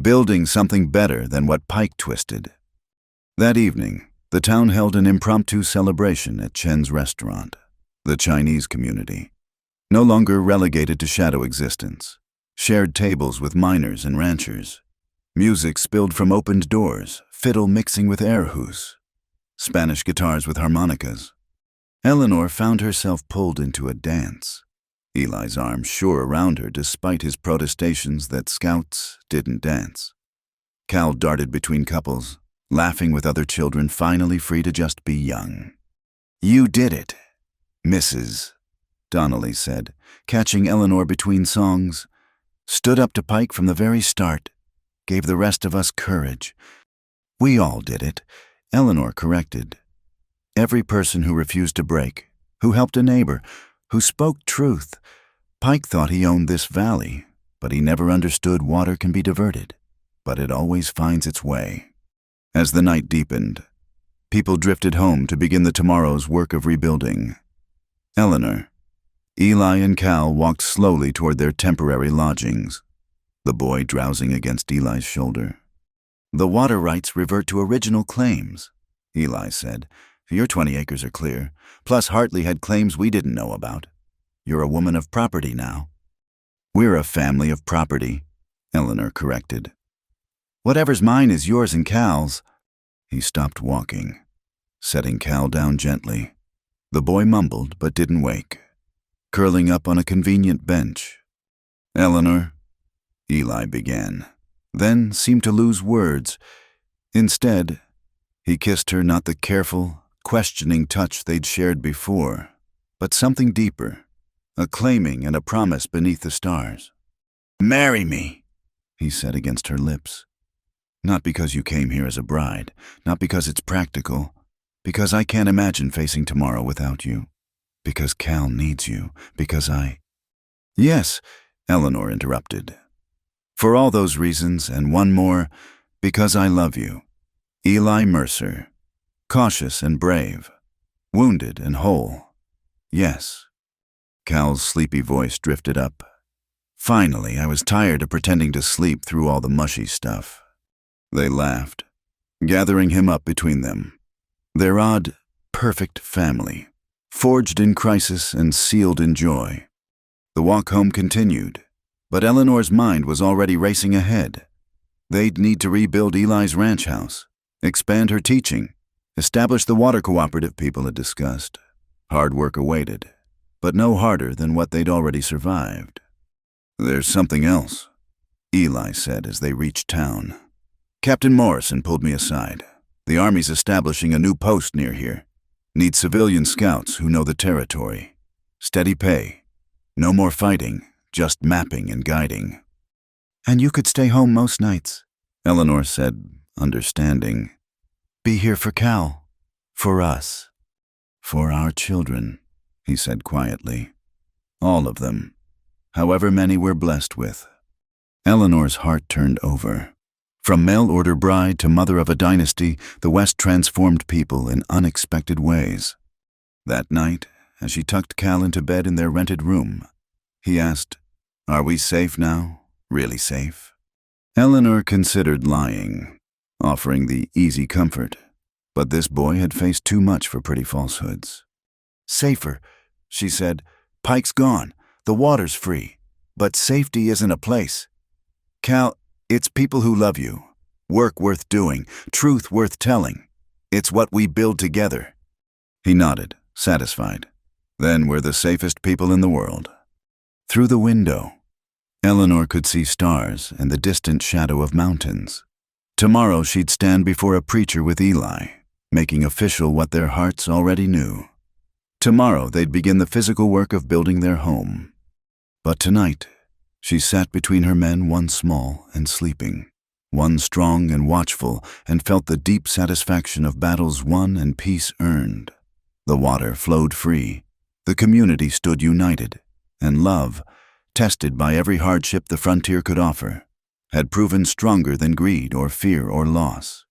building something better than what Pike twisted." That evening, the town held an impromptu celebration at Chen's restaurant, the Chinese community, no longer relegated to shadow existence, shared tables with miners and ranchers, music spilled from opened doors, fiddle mixing with air hus, Spanish guitars with harmonicas. Eleanor found herself pulled into a dance, Eli's arm sure around her despite his protestations that scouts didn't dance. Cal darted between couples, laughing with other children finally free to just be young. "You did it, Mrs." Donnelly said, catching Eleanor between songs. "Stood up to Pike from the very start, gave the rest of us courage." "We all did it," Eleanor corrected. "Every person who refused to break, who helped a neighbor, who spoke truth. Pike thought he owned this valley, but he never understood water can be diverted, but it always finds its way." As the night deepened, people drifted home to begin the tomorrow's work of rebuilding. Eleanor, Eli and Cal walked slowly toward their temporary lodgings, the boy drowsing against Eli's shoulder. "The water rights revert to original claims," Eli said. "Your 20 acres are clear, plus Hartley had claims we didn't know about. You're a woman of property now." "We're a family of property," Eleanor corrected. "Whatever's mine is yours and Cal's." He stopped walking, setting Cal down gently. The boy mumbled but didn't wake, curling up on a convenient bench. "Eleanor," Eli began, then seemed to lose words. Instead, he kissed her, not the careful, questioning touch they'd shared before, but something deeper, a claiming and a promise beneath the stars. "Marry me," he said against her lips. "Not because you came here as a bride, not because it's practical, because I can't imagine facing tomorrow without you, because Cal needs you, because I—" "Yes," Eleanor interrupted. "For all those reasons and one more, because I love you. Eli Mercer, cautious and brave, wounded and whole. Yes." Cal's sleepy voice drifted up. "Finally, I was tired of pretending to sleep through all the mushy stuff." They laughed, gathering him up between them. Their odd, perfect family, forged in crisis and sealed in joy. The walk home continued, but Eleanor's mind was already racing ahead. They'd need to rebuild Eli's ranch house, expand her teaching, establish the water cooperative people had discussed. Hard work awaited, but no harder than what they'd already survived. "There's something else," Eli said as they reached town. "Captain Morrison pulled me aside. The Army's establishing a new post near here. Need civilian scouts who know the territory. Steady pay. No more fighting, just mapping and guiding." "And you could stay home most nights," Eleanor said, understanding. "Be here for Cal. For us. For our children," he said quietly. "All of them. However many we're blessed with." Eleanor's heart turned over. From mail-order bride to mother of a dynasty, the West transformed people in unexpected ways. That night, as she tucked Cal into bed in their rented room, he asked, "Are we safe now? Really safe?" Eleanor considered lying, offering the easy comfort, but this boy had faced too much for pretty falsehoods. "Safer," she said. "Pike's gone. The water's free. But safety isn't a place. Cal, it's people who love you, work worth doing, truth worth telling. It's what we build together." He nodded, satisfied. "Then we're the safest people in the world." Through the window, Eleanor could see stars and the distant shadow of mountains. Tomorrow she'd stand before a preacher with Eli, making official what their hearts already knew. Tomorrow they'd begin the physical work of building their home. But tonight, she sat between her men, one small and sleeping. one strong and watchful, and felt the deep satisfaction of battles won and peace earned. The water flowed free, the community stood united, and love, tested by every hardship the frontier could offer, had proven stronger than greed or fear or loss.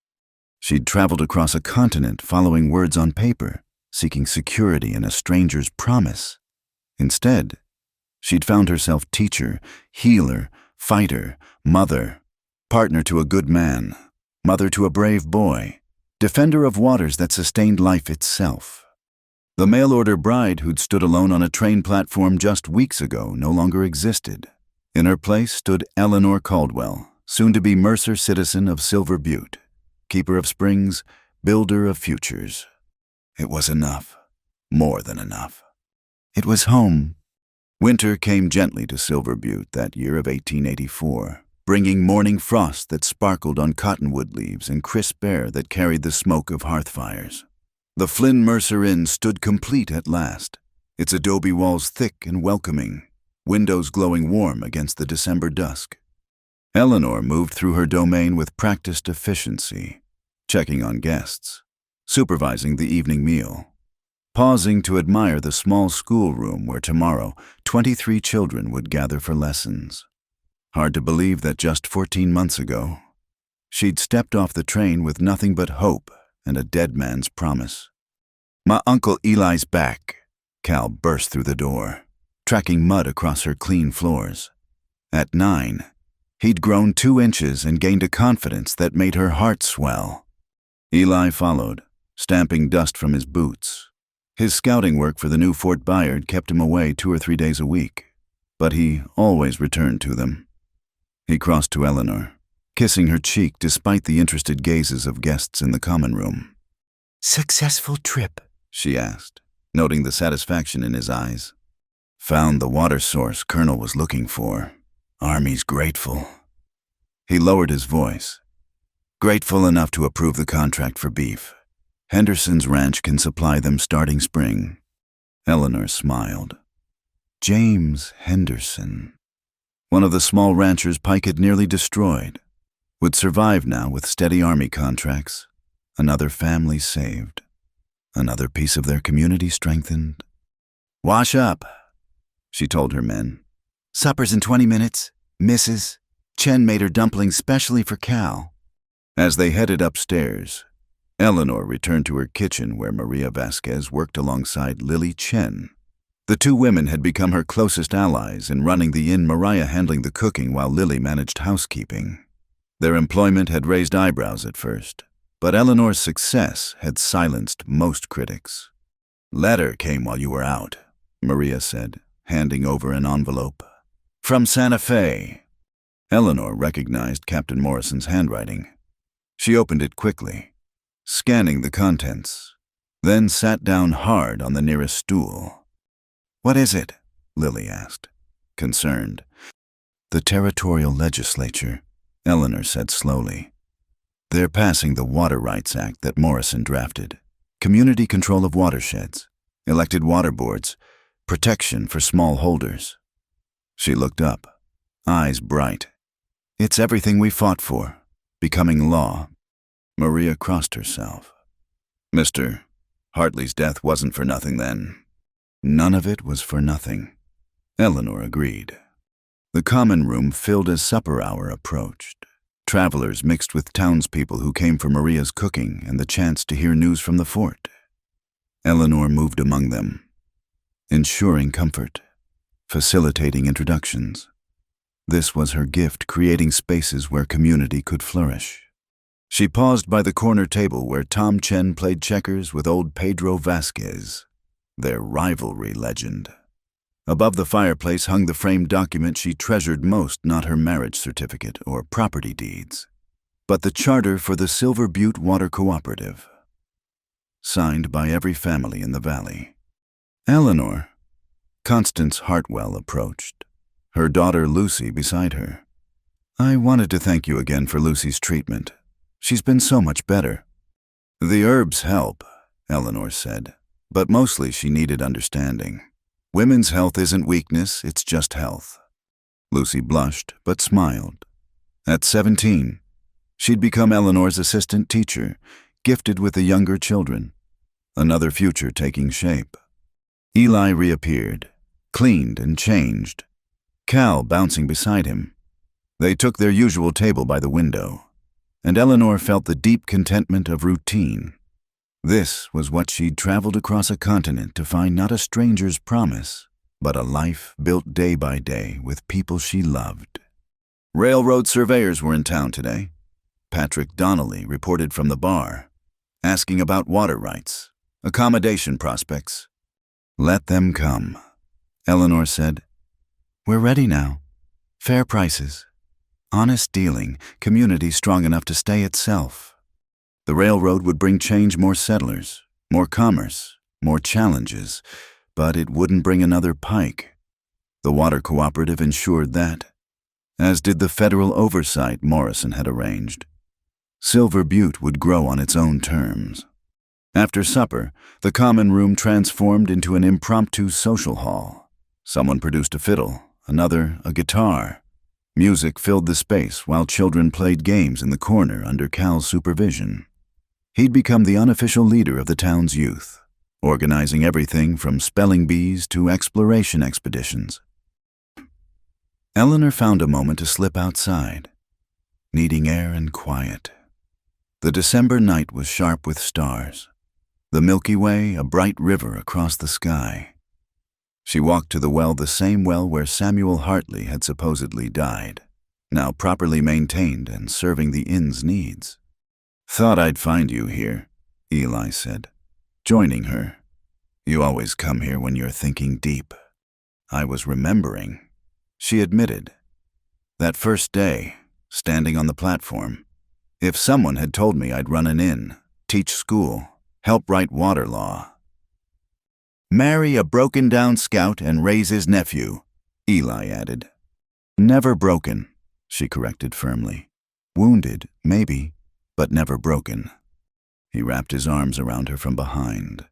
She'd traveled across a continent following words on paper, seeking security in a stranger's promise. Instead, she'd found herself teacher, healer, fighter, mother, partner to a good man, mother to a brave boy, defender of waters that sustained life itself. The mail-order bride who'd stood alone on a train platform just weeks ago no longer existed. In her place stood Eleanor Caldwell, soon-to-be Mercer citizen of Silver Butte, keeper of springs, builder of futures. It was enough, more than enough. It was home. Winter came gently to Silver Butte that year of 1884, bringing morning frost that sparkled on cottonwood leaves and crisp air that carried the smoke of hearth fires. The Flynn Mercer Inn stood complete at last, its adobe walls thick and welcoming, windows glowing warm against the December dusk. Eleanor moved through her domain with practiced efficiency, checking on guests, supervising the evening meal, pausing to admire the small schoolroom where tomorrow 23 children would gather for lessons. Hard to believe that just 14 months ago, she'd stepped off the train with nothing but hope and a dead man's promise. "My Uncle Eli's back," Cal burst through the door, tracking mud across her clean floors. At 9, he'd grown 2 inches and gained a confidence that made her heart swell. Eli followed, stamping dust from his boots. His scouting work for the new Fort Bayard kept him away 2 or 3 days a week, but he always returned to them. He crossed to Eleanor, kissing her cheek despite the interested gazes of guests in the common room. "Successful trip?" she asked, noting the satisfaction in his eyes. "Found the water source Colonel was looking for. Army's grateful." He lowered his voice. "Grateful enough to approve the contract for beef. Henderson's ranch can supply them starting spring." Eleanor smiled. James Henderson, one of the small ranchers Pike had nearly destroyed, would survive now with steady Army contracts, another family saved, another piece of their community strengthened. "Wash up," she told her men. "Supper's in 20 minutes. Mrs. Chen made her dumplings specially for Cal." As they headed upstairs, Eleanor returned to her kitchen where Maria Vasquez worked alongside Lily Chen. The 2 women had become her closest allies in running the inn, Maria handling the cooking while Lily managed housekeeping. Their employment had raised eyebrows at first, but Eleanor's success had silenced most critics. "Letter came while you were out," Maria said, handing over an envelope. "From Santa Fe." Eleanor recognized Captain Morrison's handwriting. She opened it quickly, scanning the contents, then sat down hard on the nearest stool. "What is it?" Lily asked, concerned. "The territorial legislature," Eleanor said slowly. "They're passing the Water Rights Act that Morrison drafted. Community control of watersheds, elected water boards, protection for small holders." She looked up, eyes bright. "It's everything we fought for, becoming law." Maria crossed herself. "Mr. Hartley's death wasn't for nothing then." "None of it was for nothing," Eleanor agreed. The common room filled as supper hour approached. Travelers mixed with townspeople who came for Maria's cooking and the chance to hear news from the fort. Eleanor moved among them, ensuring comfort, facilitating introductions. This was her gift, creating spaces where community could flourish. She paused by the corner table where Tom Chen played checkers with old Pedro Vasquez, their rivalry legend. Above the fireplace hung the framed document she treasured most, not her marriage certificate or property deeds, but the charter for the Silver Butte Water Cooperative, signed by every family in the valley. Eleanor, Constance Hartwell, approached, her daughter Lucy beside her. "I wanted to thank you again for Lucy's treatment. She's been so much better." "The herbs help," Eleanor said, "but mostly she needed understanding. Women's health isn't weakness, it's just health." Lucy blushed, but smiled. At 17, She'd become Eleanor's assistant teacher, gifted with the younger children. Another future taking shape. Eli reappeared, cleaned and changed, Cal bouncing beside him. They took their usual table by the window, and Eleanor felt the deep contentment of routine. This was what she'd traveled across a continent to find, not a stranger's promise, but a life built day by day with people she loved. Railroad surveyors were in town today. Patrick Donnelly reported from the bar, asking about water rights, accommodation prospects. Let them come, Eleanor said. We're ready now. Fair prices. Honest dealing, community strong enough to stay itself. The railroad would bring change, more settlers, more commerce, more challenges, but it wouldn't bring another Pike. The water cooperative ensured that, as did the federal oversight Morrison had arranged. Silver Butte would grow on its own terms. After supper, the common room transformed into an impromptu social hall. Someone produced a fiddle, another a guitar. Music filled the space while children played games in the corner under Cal's supervision. He'd become the unofficial leader of the town's youth, organizing everything from spelling bees to exploration expeditions. Eleanor found a moment to slip outside, needing air and quiet. The December night was sharp with stars, the Milky Way a bright river across the sky. She walked to the well, the same well where Samuel Hartley had supposedly died, now properly maintained and serving the inn's needs. Thought I'd find you here, Eli said, joining her. You always come here when you're thinking deep. I was remembering, she admitted. That first day, standing on the platform, if someone had told me I'd run an inn, teach school, help write water law, marry a broken-down scout and raise his nephew, Eli added. Never broken, she corrected firmly. Wounded, maybe, but never broken. He wrapped his arms around her from behind,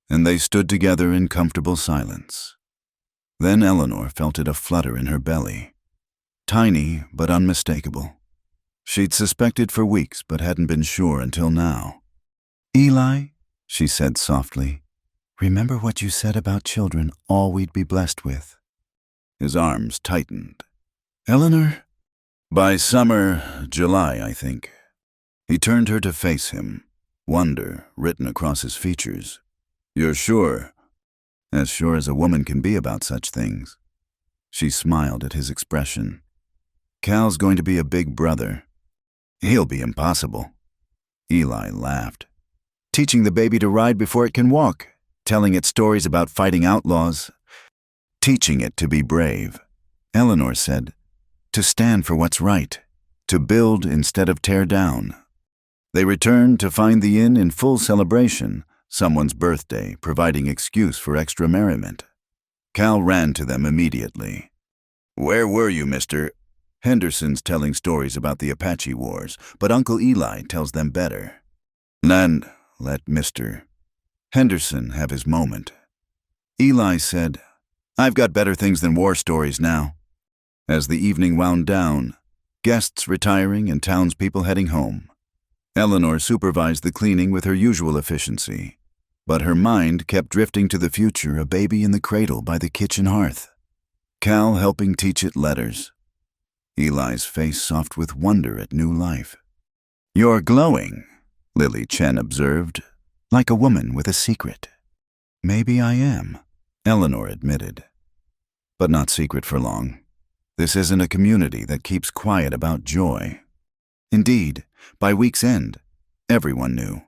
and they stood together in comfortable silence. Then Eleanor felt it a flutter in her belly, tiny but unmistakable. She'd suspected for weeks but hadn't been sure until now. Eli, she said softly, remember what you said about children, all we'd be blessed with. His arms tightened. Eleanor? By summer, July, I think. He turned her to face him, wonder written across his features. You're sure? As sure as a woman can be about such things. She smiled at his expression. Cal's going to be a big brother. He'll be impossible. Eli laughed. Teaching the baby to ride before it can walk, telling it stories about fighting outlaws, teaching it to be brave. Eleanor said, to stand for what's right, to build instead of tear down. They returned to find the inn in full celebration, someone's birthday providing excuse for extra merriment. Cal ran to them immediately. Where were you, mister? Henderson's telling stories about the Apache Wars, but Uncle Eli tells them better. Then let Mr. Henderson have his moment. Eli said, I've got better things than war stories now. As the evening wound down, guests retiring and townspeople heading home, Eleanor supervised the cleaning with her usual efficiency, but her mind kept drifting to the future, a baby in the cradle by the kitchen hearth. Cal helping teach it letters. Eli's face soft with wonder at new life. You're glowing, Lily Chen observed, like a woman with a secret. Maybe I am, Eleanor admitted. But not secret for long. This isn't a community that keeps quiet about joy. Indeed, by week's end, everyone knew.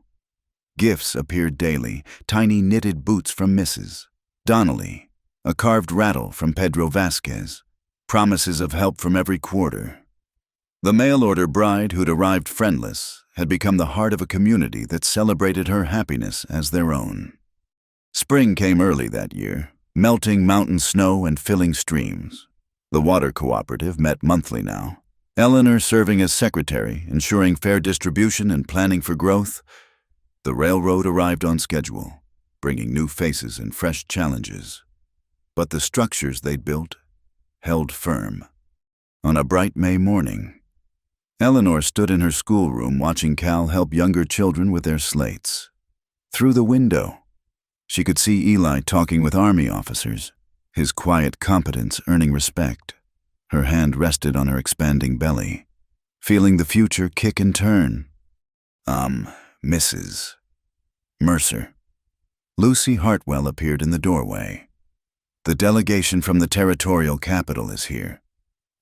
Gifts appeared daily, tiny knitted boots from Mrs. Donnelly, a carved rattle from Pedro Vasquez, promises of help from every quarter. The mail-order bride who'd arrived friendless had become the heart of a community that celebrated her happiness as their own. Spring came early that year, melting mountain snow and filling streams. The water cooperative met monthly now, Eleanor serving as secretary, ensuring fair distribution and planning for growth. The railroad arrived on schedule, bringing new faces and fresh challenges. But the structures they'd built held firm. On a bright May morning, Eleanor stood in her schoolroom watching Cal help younger children with their slates. Through the window, she could see Eli talking with army officers, his quiet competence earning respect. Her hand rested on her expanding belly, feeling the future kick and turn. Mrs. Mercer. Lucy Hartwell appeared in the doorway. The delegation from the territorial capital is here.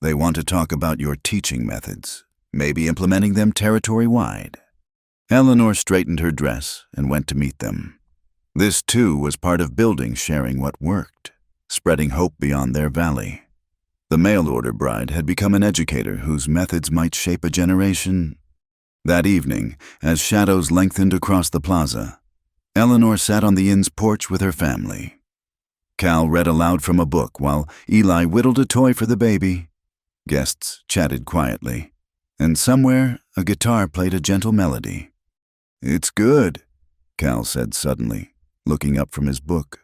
They want to talk about your teaching methods, maybe implementing them territory-wide. Eleanor straightened her dress and went to meet them. This, too, was part of building sharing what worked, spreading hope beyond their valley. The mail-order bride had become an educator whose methods might shape a generation. That evening, as shadows lengthened across the plaza, Eleanor sat on the inn's porch with her family. Cal read aloud from a book while Eli whittled a toy for the baby. Guests chatted quietly, and somewhere a guitar played a gentle melody. "It's good," Cal said suddenly, looking up from his book.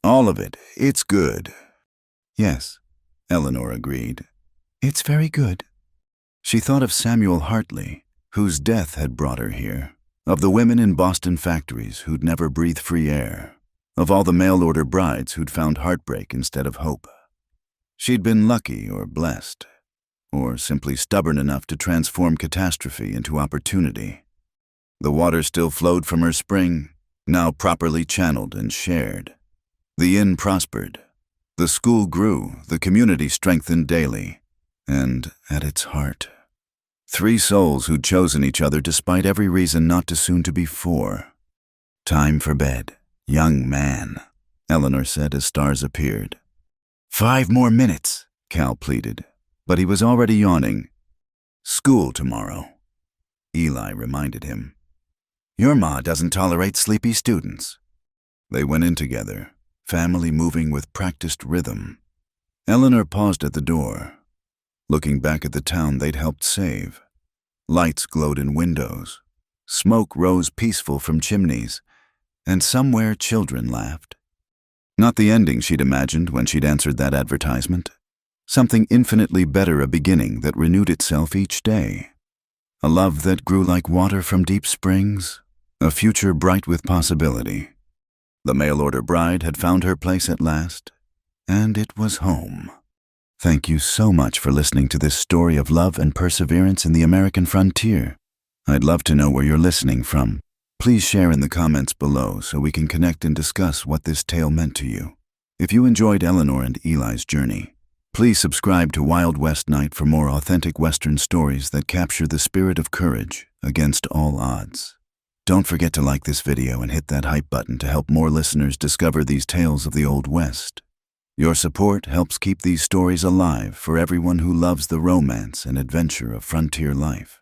"All of it, it's good." "Yes," Eleanor agreed. "It's very good." She thought of Samuel Hartley, whose death had brought her here, of the women in Boston factories who'd never breathe free air, of all the mail-order brides who'd found heartbreak instead of hope. She'd been lucky or blessed, or simply stubborn enough to transform catastrophe into opportunity. The water still flowed from her spring, now properly channeled and shared. The inn prospered. The school grew, the community strengthened daily, and at its heart, 3 souls who'd chosen each other despite every reason not too soon to be 4. "Time for bed, young man," Eleanor said as stars appeared. 5 more minutes, Cal pleaded, but he was already yawning. "School tomorrow," Eli reminded him. "Your ma doesn't tolerate sleepy students." They went in together, family moving with practiced rhythm. Eleanor paused at the door, looking back at the town they'd helped save. Lights glowed in windows, smoke rose peaceful from chimneys, and somewhere children laughed. Not the ending she'd imagined when she'd answered that advertisement. Something infinitely better, a beginning that renewed itself each day. A love that grew like water from deep springs, a future bright with possibility. The mail-order bride had found her place at last, and it was home. Thank you so much for listening to this story of love and perseverance in the American frontier. I'd love to know where you're listening from. Please share in the comments below so we can connect and discuss what this tale meant to you. If you enjoyed Eleanor and Eli's journey, please subscribe to Wild West Night for more authentic Western stories that capture the spirit of courage against all odds. Don't forget to like this video and hit that hype button to help more listeners discover these tales of the Old West. Your support helps keep these stories alive for everyone who loves the romance and adventure of frontier life.